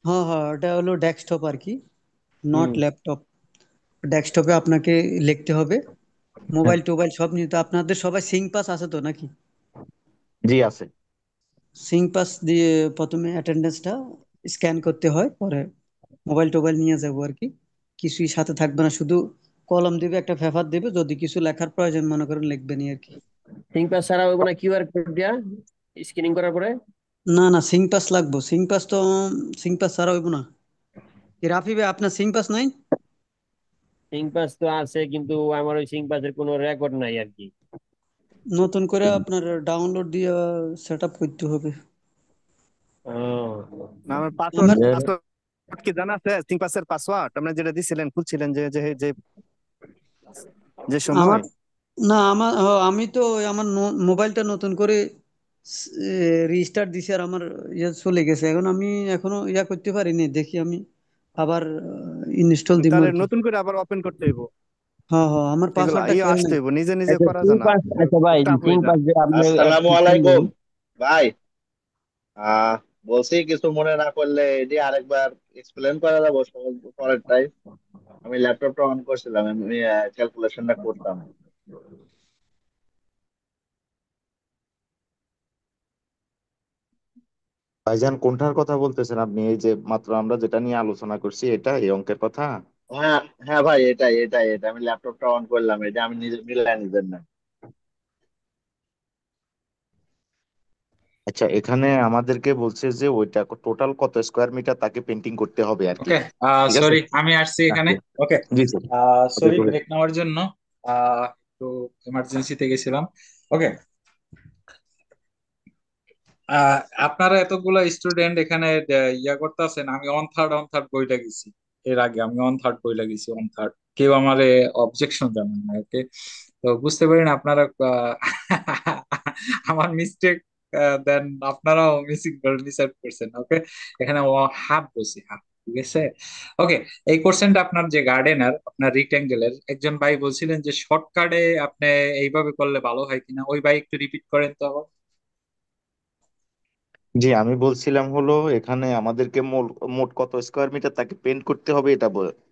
হ্যাঁ হ্যাঁ, ওটা হলো ডেস্কটপ আর কি, নট হুম। ল্যাপটপ। ডেস্কটপে আপনাকে লিখতে হবে, মোবাইল টোবাইল সব নিতে। আপনাদের সবাই সিং পাস আছে তো নাকি? জি আছে। সিং পাস দিয়ে প্রথমে অ্যাটেন্ডেন্সটা স্ক্যান করতে হয়, পরে মোবাইল টোবাইল নিয়ে যাবো আর কি। কিছুই সাথে থাকবে না, শুধু কলম দিবে, একটা পেপার দিবে, যদি কিছু লেখার প্রয়োজন মনে করেন লিখবেনি আর কি। থিংকপ্যাড ছাড়া হইব না কিউআর কোড দিয়া স্ক্যানিং করার পরে? না না, সিং পাস লাগবো, সিং পাস তো, সিং পাস ছাড়া হইব না। কি রাফি ভাই, আপনার সিং পাস নাই? থিংকপ্যাড তো আছে, কিন্তু আমার ওই থিংকপ্যাডের কোনো রেকর্ড নাই আর কি। নতুন করে আপনার ডাউনলোড দিয়ে সেট আপ করতে হবে। ও, না, আমার পাসওয়ার্ড আমার পাসওয়ার্ড কি জানা আছে? সিং পাসের পাসওয়ার্ড আপনি যেটা দিছিলেন, খুলছিলেন যে যে যে যে সময়। আমার না, আমি তো আমার মোবাইলটা নতুন করে রিস্টার্ট দিছি, আর আমার ইয়ে চলে গেছে। এখন আমি এখনো ইয়া করতে পারিনি, দেখি আমি আবার ইনস্টল দিব তাহলে আর কি। নতুন করে আবার ওপেন করতে হইব, হ্যাঁ হ্যাঁ, আমার এগুলা পাসওয়ার্ডটা খেয়াল আসতে নাই। হইব, নিজে নিজে আচ্ছা করা যায় না, থিংকপ্যাড, আচ্ছা ভাই, টাফ হয়ে যায়। থিংকপ্যাড যে আপনি আসসালামু খুললেন, আলাইকুম ভাই। আহ বলছি কিছু মনে না করলে এটি আরেকবার এক্সপ্লেন করা যাবো সহজ পরেরটাই। আমি ল্যাপটপটা অন করছিলাম, আমি ক্যালকুলেশনটা করতাম। ভাইজান কোনটার কথা বলতেছেন আপনি? এই যে মাত্র আমরা যেটা নিয়ে আলোচনা করছি এটা, এই অঙ্কের কথা? হ্যাঁ হ্যাঁ ভাই, এটাই আমি ল্যাপটপটা অন করলাম, এটা আমি নিজে মিলাই নিবেন না। আচ্ছা, এখানে আমাদেরকে বলছে যে ওইটা টোটাল কত স্কোয়ার মিটার তাকে পেন্টিং করতে হবে আর কি। ওকে, ঠিক আছে। সরি আমি আসছি এখানে। জি ওকে, জি sir. Okay sorry go ahead. Break নেওয়ার জন্য, একটু এমার্জেন্সিতে গেছিলাম। ওকে, আহ আপনারা এতগুলা স্টুডেন্ট এখানে ইয়া করতেছেন, আমি অন থার্ড বইটা গেছি। এর আগে আমি অন থার্ড বইটা গেছি, অন থার্ড। কেউ আমারে অবজেকশন জানান না, ওকে? তো বুঝতে পারেন আপনারা আমার মিস্টেক, দেন আপনারাও মিস আউট করছেন। ওকে, এখানে হাফ বসি, হাফ। ঠিক আছে, ওকে। এই কোশ্চেনটা আপনার যে গার্ডেনার, আপনার রিক্ট্যাঙ্গেলের একজন ভাই বলছিলেন যে শর্টকাটে আপনি এইভাবে করলে ভালো হয় কিনা, ওই ভাই একটু রিপিট করেন তো আবার। জি, আমি বলছিলাম হলো এখানে আমাদেরকে মোট কত স্কোয়ার মিটার তাকে পেন্ট করতে হবে এটা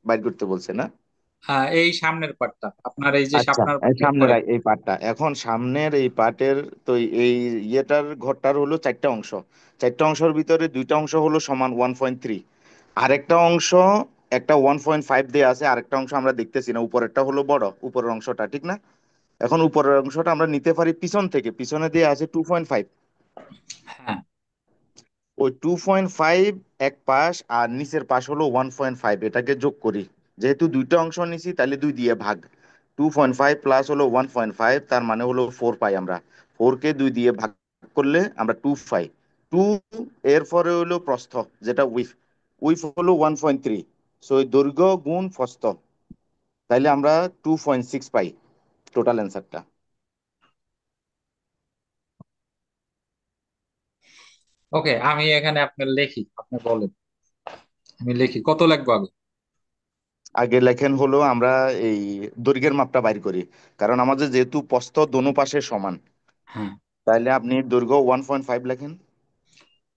বাইর করতে বলছে না? হ্যাঁ, এই সামনের পার্টটা, আপনার এই যে আচ্ছা, আপনার এই সামনের পরে। এই পার্টটা, এখন সামনের এই পার্টের তো এই ইয়েটার ঘরটার হলো চারটা অংশ। চারটা অংশের ভিতরে দুইটা অংশ হলো সমান 1.3, আরেকটা অংশ একটা 1.5 দিয়ে আছে, আরেকটা অংশ আমরা দেখতেছি না, উপরেরটা হলো বড়, উপরের অংশটা, ঠিক না? এখন উপরের অংশটা আমরা নিতে পারি পিছন থেকে, পিছনে দিয়ে আছে 2.5। হ্যাঁ, ওই 2.5 এক পাশ আর নিচের পাশ হলো 1.5, এটাকে যোগ করি। যেহেতু দুইটা অংশ নিছি তাহলে দুই দিয়ে ভাগ। 2.5 প্লাস হলো 1.5, তার মানে হলো 4 পাই আমরা। 4 কে দুই দিয়ে ভাগ করলে আমরা 2 পাই। 2 এর পরে হলো প্রস্থ, যেটা উইথ। উইথ হলো 1.3, সো এই দৈর্ঘ্য গুণ প্রস্থ, তাইলে আমরা 2.6 পাই টোটাল অ্যান্সারটা। ওকে, আমি এখানে আপনার লিখি, আপনি বলেন। আমি লিখি, কত লাগবে আগে? আগে লেখেন হলো আমরা এই দৈর্ঘ্যের মাপটা বাইর করি, কারণ আমাদের যেহেতু প্রস্থ দোনো পাশে সমান, হ্যাঁ, তাহলে আপনি দৈর্ঘ্য 1.5 লেখেন।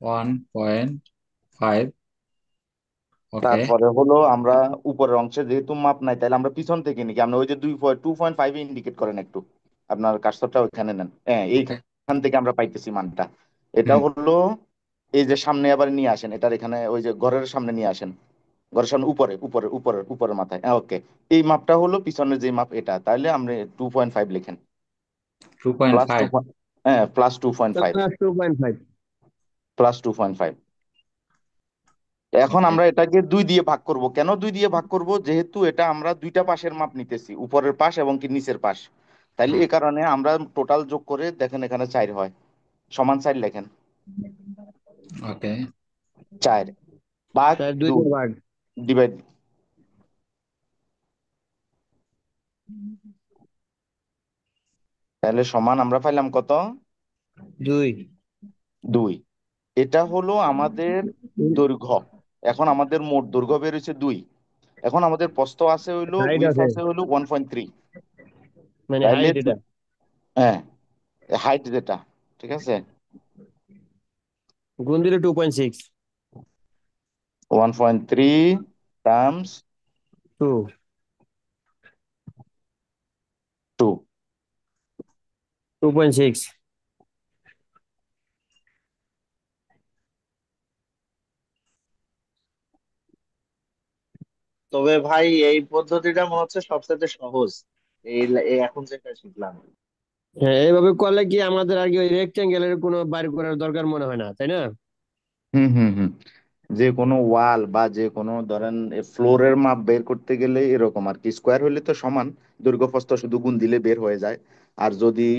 1.5। ওকে, তারপরে হলো আমরা উপরের অংশে যেহেতু মাপ নাই, তাহলে আমরা পিছন থেকে নিই, আমরা ওই যে 2.5 ইন্ডিকেট করেন একটু, আপনার কার্সরটা ওইখানে নেন, হ্যাঁ ওকে। এইখান থেকে আমরা পাইতেছি মানটা। এটা হুম, হলো এই যে সামনে আবার নিয়ে আসেন, এটার এখানে ওই যে ঘরের সামনে নিয়ে আসেন, ঘরের সামনে উপরে উপরে উপরে উপরের মাথায়, হ্যাঁ ওকে। এই মাপটা হলো পিছনের যে মাপ এটা, তাহলে আমরা 2.5 লিখেন। Two point plus two, five হ্যাঁ প্লাস 2.5, 2.5। প্লাস 2.5। এখন ওকে। আমরা এটাকে দুই দিয়ে ভাগ করব। কেন দুই দিয়ে ভাগ করব? যেহেতু এটা আমরা দুইটা পাশের মাপ নিতেছি, উপরের পাশ এবং কি নিচের পাশ, তাইলে হ্যাঁ, এই কারণে আমরা টোটাল যোগ করে দেখেন এখানে 4 হয়, সমান 4 লেখেন। ওকে। 4 ভাগ তার 2 2 দিয়ে ভাগ ডিভাইড, তাহলে সমান আমরা পাইলাম কত? 2। 2। এটা হলো আমাদের দৈর্ঘ্য। এখন আমাদের মোট দৈর্ঘ্য বের হয়েছে 2। এখন আমাদের প্রস্থ আছে হইলো, হাইট উইথ আছে, আছে হইলো 1.3। মানে তাইলে হাইট এটা হ্যাঁ, হাইট যেটা, ঠিক আছে, গুণ দিলে 2.6 1.3 টাইমস 2 2। 2.6। তবে ভাই এই পদ্ধতিটা মনে হচ্ছে সবচেয়ে সহজ, এই এখন যেটা শিখলাম। হ্যাঁ, এইভাবে করলে কি আমাদের আর কি ওই রেক্টেঙ্গেলের কোনো বাইর করার দরকার মনে হয় না, তাই না? হুম হুম হুম। যে কোনো ওয়াল বা যে কোনো ধরেন ফ্লোরের মাপ বের করতে গেলে এরকম আর কি, স্কোয়ার হলে তো সমান, দৈর্ঘ্য প্রস্থ শুধু গুণ দিলে বের হয়ে যায়। আর যদি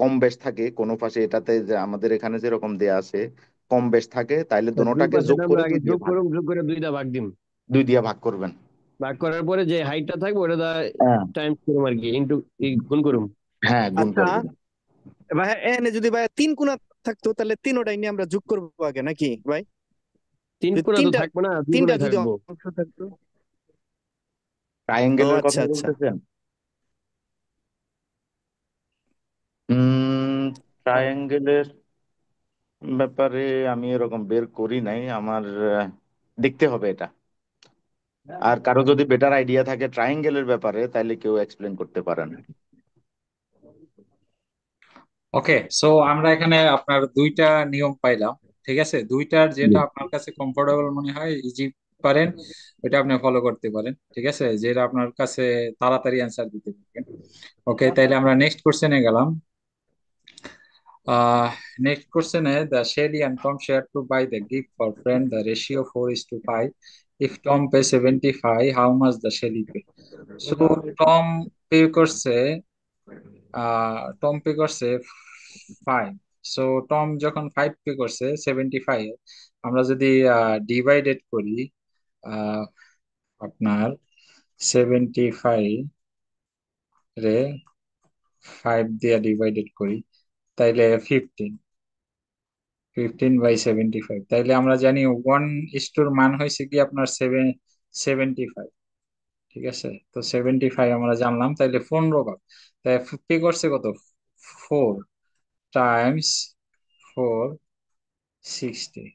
কম বেশ থাকে কোনো পাশে, এটাতে যে আমাদের এখানে যেরকম দেয়া আছে, কম বেশ থাকে, তাইলে দুই দোনোটাকে পাশে যোগ আমরা করে আগে যোগ করুন, যোগ করে দুইটা ভাগ দিম। 2 দিয়ে ভাগ করবেন। ভাগ করার পরে যে হাইটটা থাকবে ওটা হ্যাঁ টাইমস করুম আর কি, ইন্টু গুণ করুম। হ্যাঁ, গুণ আচ্ছা করবেন। ভাই, এনে যদি ভাই 3 কোণা থাকতো তাহলে তিনোটাই নিয়ে আমরা যোগ করবো আগে নাকি ভাই? তিন যে কোণা তো তিনটা থাকবো না, দুই তিনটা কোণায় যদি থাকবো। অংশ থাকতো। ও ট্রায়াঙ্গেলের আচ্ছা কথা আচ্ছা। বলতেছেন? উম ট্রায়াঙ্গেলের ব্যাপারে আমি এরকম বের করি নাই আমার, দেখতে হবে এটা। আর কারো যদি বেটার আইডিয়া থাকে ট্রায়াঙ্গেলের ব্যাপারে, তাহলে কেউ এক্সপ্লেন করতে পারেন। ওকে, সো আমরা এখানে আপনার দুইটা নিয়ম পাইলাম। ঠিক আছে, দুইটার যেটা আপনার কাছে কমফোর্টেবল মনে হয়, ইজি পারেন, ওইটা আপনি ফলো করতে পারেন। ঠিক আছে, যেটা আপনার কাছে তাড়াতাড়ি অ্যান্সার দিতে পারবেন। ওকে, তাইলে আমরা নেক্সট কোশ্চেনে গেলাম। Next question is, the Shelly and Tom share to buy the gift for friend. The ratio 4:5. If Tom pay 75, how much the Shelly pay? So Tom pay করছে, Tom pay করছে 5। So Tom যখন 5 পে করছে 75, আমরা যদি ডিভাইডেড করি, আহ, আপনার 75 রে 5 দিয়ে ডিভাইডেড করি, তাইলে 15/75। তাইলে আমরা জানি 1:2 মান হয়েছে কি আপনার 75। ঠিক আছে, তো 75 আমরা জানলাম, তাইলে 15 ভাগ। তাই পে করছে কত? 4 times 4, 60।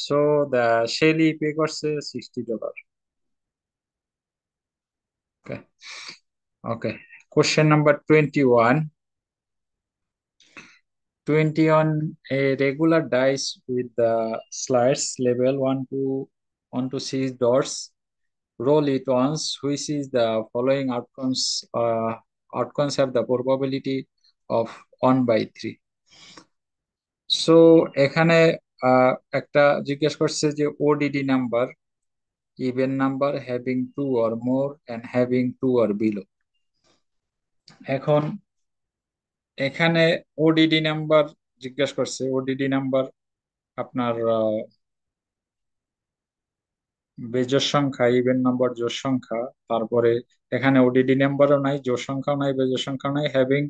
So the Shelly pay করছে $60। Okay, okay. Question number 21। 21, a regular dice with the slides level 1 to 6 dots. Roll it once. Which is the following outcomes? Outcomes have the probability of 1/3. So এখানে একটা জিজ্ঞেস করছে যে odd number, even number, having two or more and having two or below. এখন এখানে ওডিডি নাম্বার জিজ্ঞেস করছে। ওডিডি নাম্বার আপনার বেজোড় সংখ্যা, ইভেন নাম্বার জোড় সংখ্যা। তারপরে এখানে ওডিডি নাম্বারও নাই, জোড় সংখ্যাও নাই, বেজোড় সংখ্যা নাই, having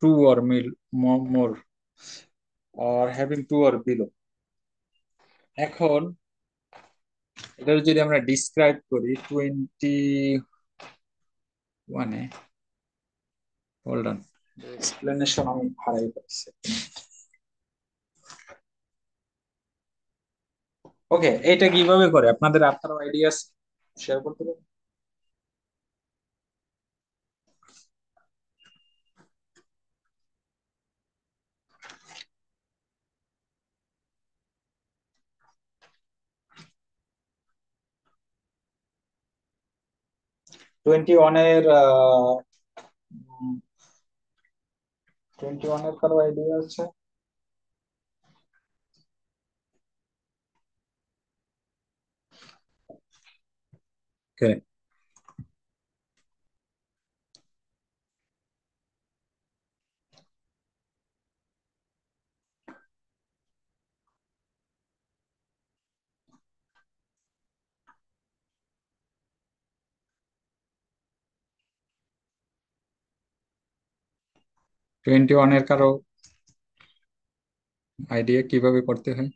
two or mill more or having two or below. এখন এটা যদি আমরা ডিসক্রাইব করি 21-এ, হোল্ড অন, এক্সপ্লেনেশন আমি হারাই পাচ্ছি। ওকে, এটা কিভাবে করে আপনাদের আপনার আইডিয়া শেয়ার করতে পারেন? 21-এর 21-এর কারো আইডিয়া আছে? ওকে, 21-এর কারো আইডিয়া কিভাবে করতে হয়?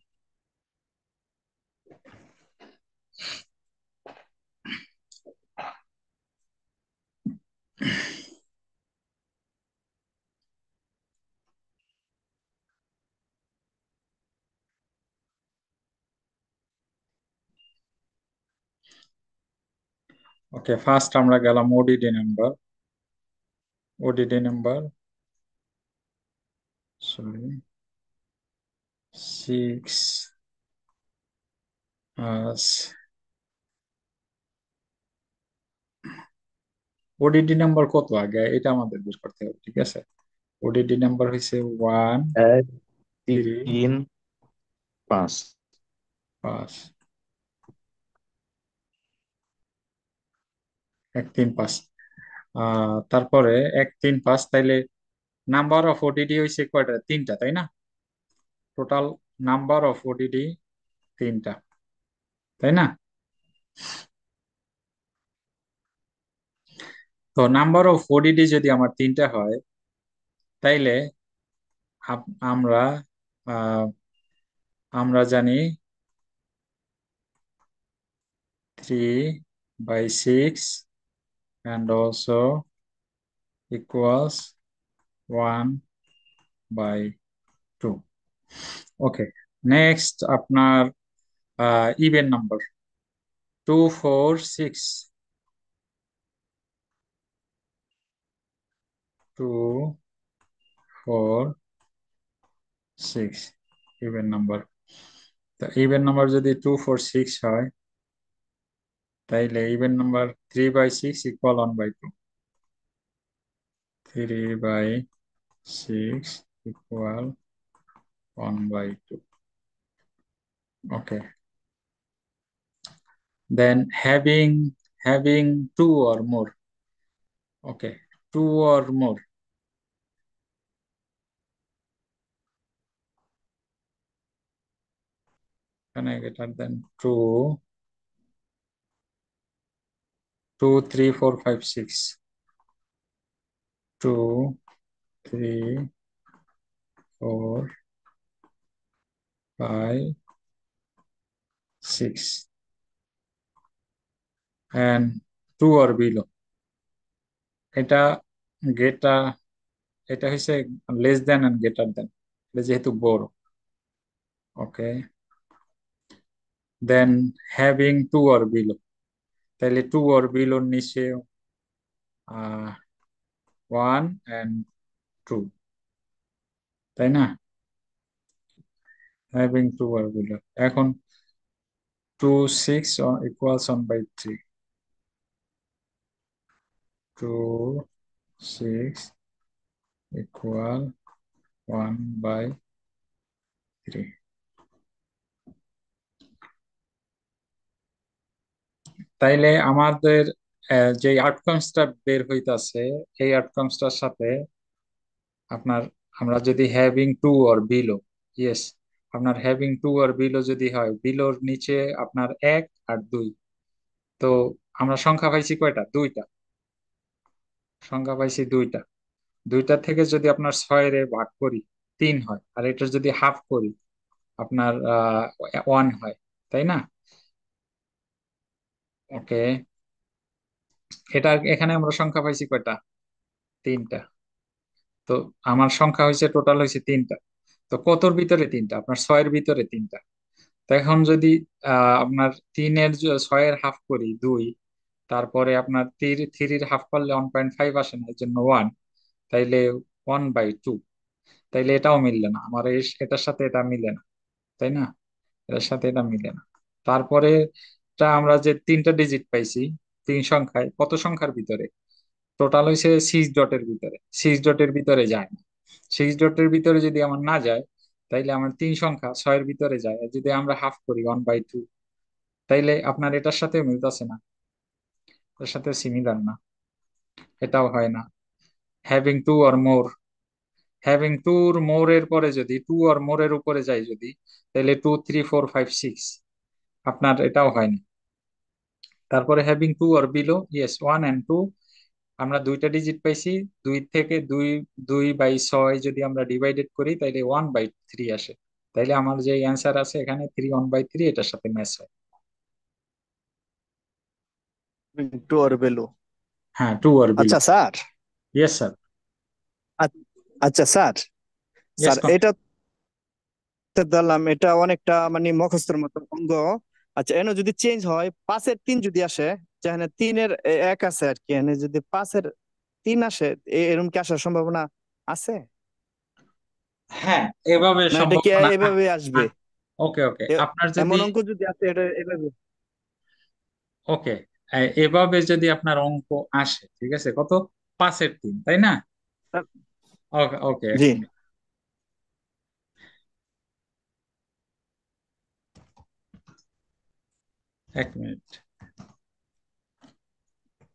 ওকে, ফার্স্ট আমরা গেলাম odd number sorry 6 odd number কত আগে এটা আমাদের বের করতে হবে, ঠিক আছে। ওডিডি নাম্বার হয়েছে 1 এক 3 3 5 5 1 3 5। তারপরে 1 3 5, তাইলে নাম্বার অফ ওডিডি হয়েছে কয়টা? তিনটা, তাই না? টোটাল নাম্বার অফ ওডিডি তিনটা, তাই না? তো নাম্বার অফ ওডিডি যদি আমার তিনটা হয়, তাইলে আমরা আমরা জানি 3/6 and also equals 1/2. Okay, next আপনার ইভেন নাম্বার 2 4 6 2 4 6 ইভেন নাম্বার। তো ইভেন নাম্বার যদি 2 4 6 হয়, তাইলে even number 3/6 equal 1/2। 3/6 equal 1/2। Okay, then having two or more. Okay, two or more. Can I greater than 2 2 3 4 5 6 2 3 4 5 6 and 2 or below. এটা গেটা এটা হচ্ছে less than and greater than, যেহেতু বড়। Okay, then having 2 or below, তাহলে 2 or below নিচে 1 and 2, তাই না? Having 2 or below। এখন 2 6 equals 1/3। 2 6 equal 1/3। তাইলে আমাদের যে আউটকামসটা বের হইতাছে, এই আউটকামসটার সাথে আপনার আমরা যদি হ্যাভিং 2 or বিলো, ইয়েস, আপনার হ্যাভিং 2 or বিলো যদি হয়, বিলোর নিচে আপনার 1 আর 2, তো আমরা সংখ্যা পাইছি কয়টা? দুইটা সংখ্যা পাইছি, দুইটা। দুইটা থেকে যদি আপনার 6 এর ভাগ করি 3 হয়, আর এটা যদি হাফ করি আপনার 1 হয়, তাই না? ওকে, এটা এখানে আমরা সংখ্যা পাইছি কয়টা? তিনটা। তো আমার সংখ্যা হয়েছে, টোটাল হয়েছে তিনটা। তো কতর ভিতরে তিনটা? আপনার 6 এর ভিতরে তিনটা। তো এখন যদি আপনার 6 এর হাফ করি 2, তারপরে আপনার 3 হাফ করলে 1.5 আসে না, এর জন্য 1, তাইলে 1/2। তাইলে এটাও মিললে না আমার, এটার সাথে এটা মিলে না, তাই না? এটার সাথে এটা মিলে না। তারপরে আমরা যে তিনটা ডিজিট পাইছি 3 সংখ্যায়, কত সংখ্যার ভিতরে? টোটাল হয়েছে 6 ডটের ভিতরে। 6 ডটের ভিতরে যায় না। 6 ডটের ভিতরে যদি আমার না যায়, তাইলে আমার 3 সংখ্যা 6 এর ভিতরে যায়। আর যদি আমরা হাফ করি 1/2, তাইলে আপনার এটার সাথে মিলতেছে না, এটার সাথে সিমিলার না, এটাও হয় না। Having 2 or more, having 2 or more এর পরে যদি 2 or more এর উপরে যায় যদি, তাহলে 2 3 4 5 6, আপনার এটাও হয় না। তারপরে having 2 or below, yes, 1 and 2, আমরা দুইটা ডিজিট পাইছি। 2 থেকে 2/6 যদি আমরা ডিভাইডেড করি, তাইলে 1/3 আসে। তাইলে আমার যে অ্যান্সার আছে এখানে 3 1/3, এটার সাথে ম্যাচ হয়। টু আর বেলো। হ্যাঁ 2 or আচ্ছা below. Sir, Yes sir. আচ্ছা স্যার, Yes, এটা ধরলাম এটা অনেকটা মানে মুখস্থের মতো অঙ্গ। আচ্ছা এনে যদি চেঞ্জ হয় 5-এর 3 যদি আসে, যেখানে 3-এর 1 আছে আর কি, এনে যদি 5-এর 3 আসে, এরকম কি আসার সম্ভাবনা আছে? হ্যাঁ এভাবে না এটা কি সম্ভাবনা এভাবে আসবে? ওকে ওকে এ- আপনার এমন যদি অঙ্ক যদি আছে এটা এভাবে? ওকে এভাবে যদি আপনার অঙ্ক আসে, ঠিক আছে, কত 5-এর 3, তাই না? ওকে ওকে এক জি, মিনিট। এক মিনিট।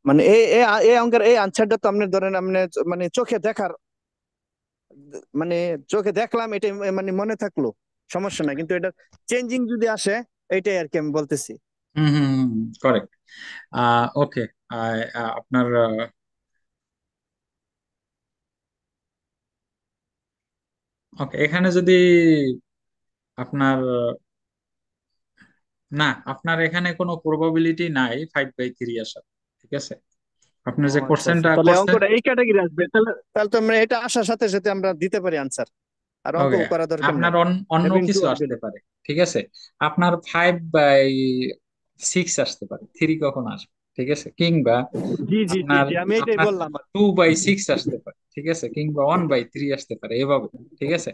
মানে এই এই এই অঙ্কের এই আনসারটা তো আপনি ধরেন আপনি মানে চোখে দেখার, মানে চোখে দেখলাম এটা মানে মনে থাকলো, সমস্যা নাই, কিন্তু এটা চেঞ্জিং যদি আসে এইটাই আর কি আমি বলতেছি। হুম হুম হুম, কারেক্ট। ওকে আপনার ওকে এখানে যদি আপনার না, আপনার এখানে কোনো প্রবাবিলিটি নাই 5/3 আসার, ঠিক আছে। আপনার ও যে আচ্ছা আচ্ছা, কোশ্চেনটা তাহলে করছেন, অঙ্কটা এই ক্যাটাগরি আসবে, তাহলে তাহলে তো আমরা এটা আসার সাথে সাথে আমরা দিতে পারি আনসার, আর অঙ্ক ওকে করা দরকার আপনার নাই। অন্য হ্যাভিং টু কিছু আর আসতে বিলো। পারে, ঠিক আছে। আপনার 5/6 আসতে পারে, 3 কখন আসবে, ঠিক আছে, কিংবা জি জি জি আপনার জি, আমি এটাই আপনার বললাম। 2/6 আসতে পারে, ঠিক আছে, কিংবা 1/3 আসতে পারে, এভাবে, ঠিক আছে,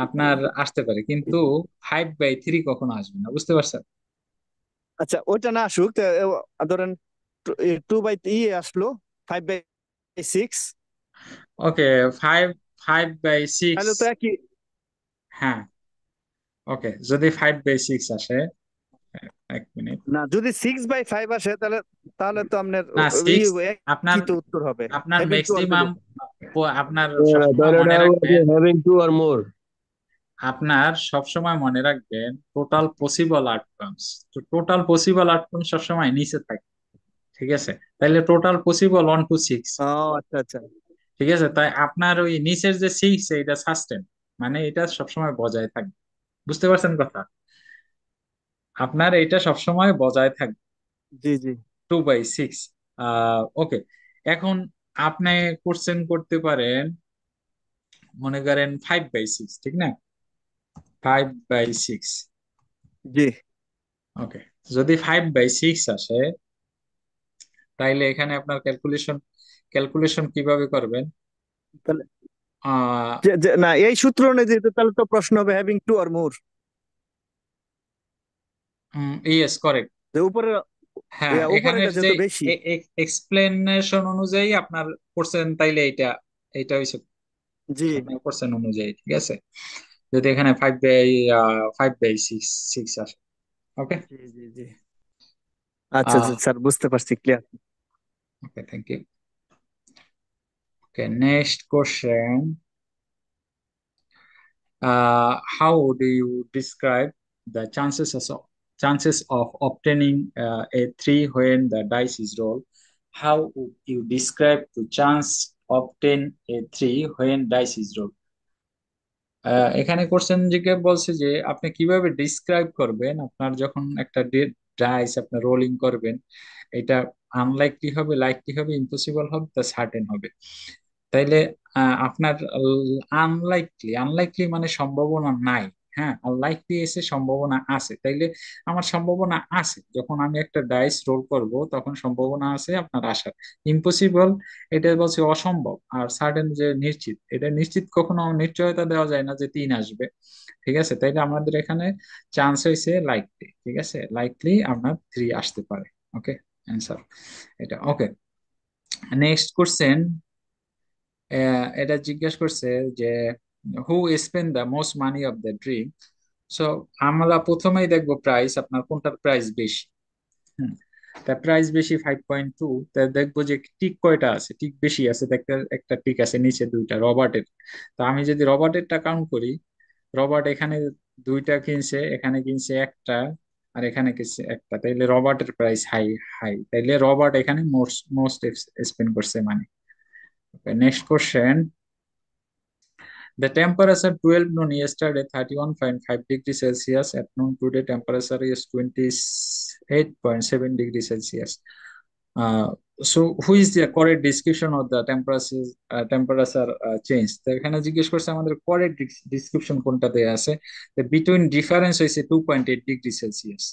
আপনার আসতে পারে, কিন্তু 5/3 কখনো আসবে না, বুঝতে পারছেন? আচ্ছা ওইটা না আসুক, ধরেন 2/3 আসলো, 5/6, ওকে 5/6, তাহলে তো একই। হ্যাঁ ওকে যদি 5/6 আসে, এক মিনিট। না, যদি 6/5 আসে তাহলে তাহলে তো আপনার না সিক্স, আপনার একই তো উত্তর হবে, আপনার having to R maximum, below. আপনার সবসময় তাহলে ওটা মনে রাখবেন, হ্যাভিং টু আর মোর। আপনার সবসময় মনে রাখবেন টোটাল পসিবল আউটকামস, তো টোটাল পসিবল আউটকাম সবসময় নিচে থাকে, ঠিক আছে, তাইলে টোটাল পসিবল 1 to 6, ও আচ্ছা আচ্ছা, ঠিক আছে, তাই আপনার ওই নিচের যে 6 এটা সাস্টেন, মানে এটা সবসময় বজায় থাকবে, বুঝতে পারছেন কথা, আপনার এটা সবসময় বজায় থাকবে জি জি 2/6। ওকে এখন আপনি কোশ্চেন করতে পারেন, মনে করেন 5/6, ঠিক না, 5/6, জি। ওকে যদি 5/6 আসে, তাইলে এখানে আপনার ক্যালকুলেশন কিভাবে করবেন? তাহলে আহ না, এই সূত্র অনুযায়ী তো তাহলে তো প্রশ্ন হবে having to R more, yes correct. যে উপরে হ্যাঁ এখানের উপরেটা যে যেহেতু বেশি। এক্সপ্লেনেশন অনুযায়ী আপনার কোশ্চেন, তাইলে এইটা হইছে জি আপনার কোশ্চেন অনুযায়ী, ঠিক আছে, যদি এখানে 5/6 আসে, ওকে। জি জি জি, আচ্ছা আচ্ছা স্যার, বুঝতে পারছি, clear. Okay thank you. Okay next question, how do you describe the chances of obtaining a 3 when the dice is rolled? How would you describe the chance obtain a 3 when dice is rolled? এখানে কোশ্চেন জিজ্ঞেস বলছে যে আপনি কিভাবে ডিসক্রাইব করবেন আপনার যখন একটা ডাইস আপনি রোলিং করবেন, এটা আনলাইকলি হবে, লাইকলি হবে, ইম্পসিবল হবে, তা সার্টেন হবে। তাইলে আপনার আনলাইকলি মানে সম্ভাবনা নাই, হ্যাঁ, আনলাইকলি এসে সম্ভাবনা আছে, তাইলে আমার সম্ভাবনা আছে, যখন আমি একটা ডাইস রোল করব তখন সম্ভাবনা আছে আপনার আসার। ইম্পসিবল এটা বলছে অসম্ভব, আর সার্টেন যে নিশ্চিত, এটা নিশ্চিত কখনো নিশ্চয়তা দেওয়া যায় না যে 3 আসবে, ঠিক আছে, তাইলে আমাদের এখানে চান্স হয়েছে লাইকলি, ঠিক আছে, লাইকলি আপনার 3 আসতে পারে, ওকে অ্যান্সার এটা। ওকে নেক্সট কোশ্চেন, এটা জিজ্ঞেস করছে যে who spend the most money of the drink. So আমরা প্রথমেই দেখবো প্রাইস, আপনার কোনটার প্রাইস বেশি। হুম, তা প্রাইস বেশি 5.2, তা দেখবো যে টিক কয়টা আছে, টিক বেশি আছে, দেখতে একটা টিক আছে নিচে দুইটা রবার্টের। তো আমি যদি রবার্টেরটা কাউন্ট করি, রবার্ট এখানে 2টা কিনছে, এখানে কিনছে একটা, আর এখানে কিনছে একটা, তাইলে রবার্টের প্রাইস হাই, তাইলে রবার্ট এখানে মোস্ট মোস্ট স্পেন্ড করছে মানে। Next question, the temperature 12 noon yesterday 31.5 degrees Celsius. At noon today temperature is 28.7 degrees Celsius. so who is the correct description of the temperature change? তো এখানে জিজ্ঞেস করছে আমাদের correct description কোনটা দেয়া আছে, the between difference হইছে 2.8 ডিগ্রি সেলসিয়াস।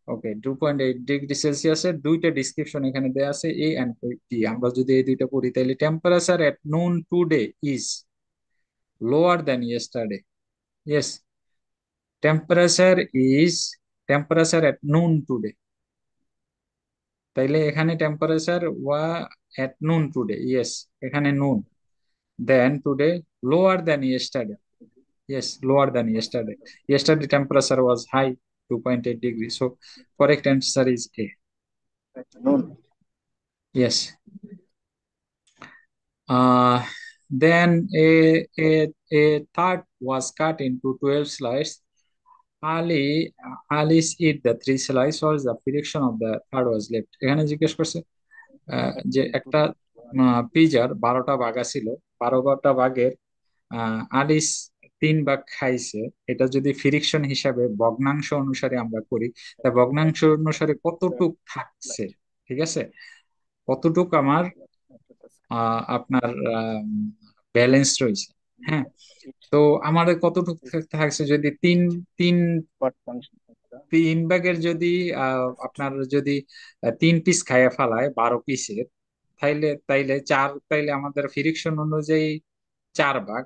ওকে, 2.8 ডিগ্রি সেলসিয়াসের দুইটা ডিসক্রিপশন এখানে দেয়া আছে, এ এন্ড বি। আমরা যদি এই দুইটা পড়ি তাহলে টেম্পারেচার এট নুন today is lower than yesterday. Yes, temperature at noon today, তাইলে এখানে temperature at noon today, yes, এখানে noon, then today lower than yesterday, yes, lower than yesterday. Yesterday temperature was high, 2.8 degrees, so correct answer is A. Yes. Then a third was cut into 12 slices. Alice eat the 3 slices, or the fraction of the third was left. এখানে জিজ্ঞেস করছে যে একটা পিজার 12টা ভাগ ছিল, 12টা ভাগের আলিস 3 ভাগ খাইছে। এটা যদি ফ্রিকশন হিসাবে ভগ্নাংশ অনুসারে আমরা করি, তা ভগ্নাংশ অনুসারে কতটুক থাকছে, ঠিক আছে, কতটুক আমার আপনার ব্যালেন্স রয়েছে। হ্যাঁ, তো আমাদের কতটুকু থাকছে, যদি তিন তিন তিন ভাগের যদি আপনার যদি 3 পিস খাইয়া ফেলায় 12 পিসের, তাইলে আমাদের ফ্রিকশন অনুযায়ী 4 ভাগ,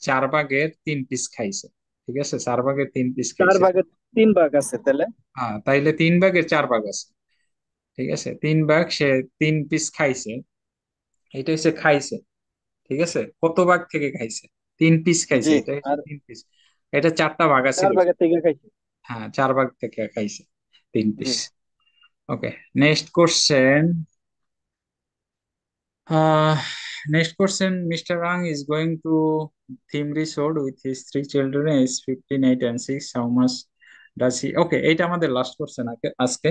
4 ভাগের 3 পিস খাইছে, ঠিক আছে, 4 ভাগের 3 পিস 4 খাইছে। ভাগের 3 ভাগ আছে তাহলে। হ্যাঁ, তাইলে 3 ভাগের 4 ভাগ আছে, ঠিক আছে, 3 ভাগ সে 3 পিস খাইছে, এটা হচ্ছে খাইছে, ঠিক আছে, কত ভাগ থেকে খাইছে, 3 পিস খাইছে, জি, এটা হচ্ছে আর 3 পিস, এটা 4টা ভাগ 4 ছিল, ভাগের থেকে খাইছি। হ্যাঁ 4 ভাগ থেকে খাইছে 3 জি, piece. Okay, next question. Next question, Mr. Rang is going to theme resort with his 3 children, is 15, 8 and 6. How much does he? Okay, এইটা আমাদের লাস্ট কোশ্চেন আজকে।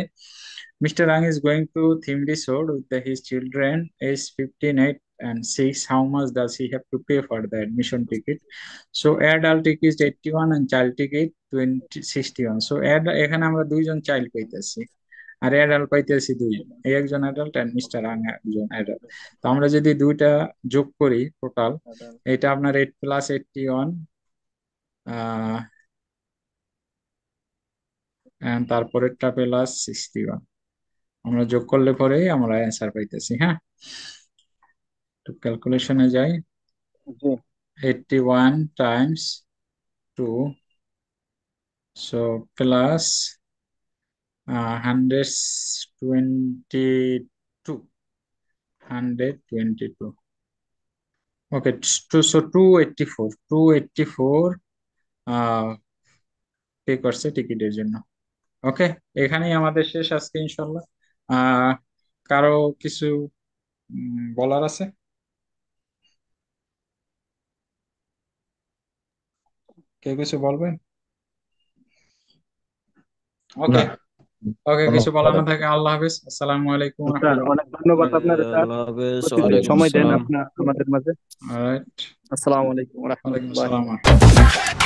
Mr. Rang is going to theme resort with his children, is 15, 8 and 6. How much does he have to pay for the admission ticket? So adult ticket 81 and child ticket 61. So এখানে আমরা দুইজন চাইল্ড পাইতেছি, আর অ্যাডাল্ট পাইতেছি দুইজন, এই একজন অ্যাডাল্ট এন্ড মিস্টার রাং একজন অ্যাডাল্ট। তো আমরা যদি দুইটা যোগ করি টোটাল, এটা আপনার 8 + 81 তারপরেরটা প্লাস 61, আমরা যোগ করলে পরে আমরা অ্যান্সার পাইতেছি। হ্যাঁ, তো ক্যালকুলেশনে যাই, 81 Times 2, so plus 122, okay, so 284 pay করছে টিকিটের জন্য। ওকে, এখানেই আমাদের শেষ আজকে ইনশাল্লাহ। কারো কিছু বলার আছে? কেউ কিছু বলবেন? ওকে, ওকে, কিছু বলার না থাকে আল্লাহ হাফেজ, আসসালামু আলাইকুম ওয়া রাহমাতুল্লাহ। অনেক ধন্যবাদ আপনার স্যার, আল্লাহ হাফেজ, প্রতিদিন ওয়ালাইকুম সময় দেন আসসালাম। আপনার আমাদের মাঝে। অলরাইট, আসসালামু আলাইকুম ওয়া ওয়ালাইকুম রাহমাতুল্লাহ। আসসালাম।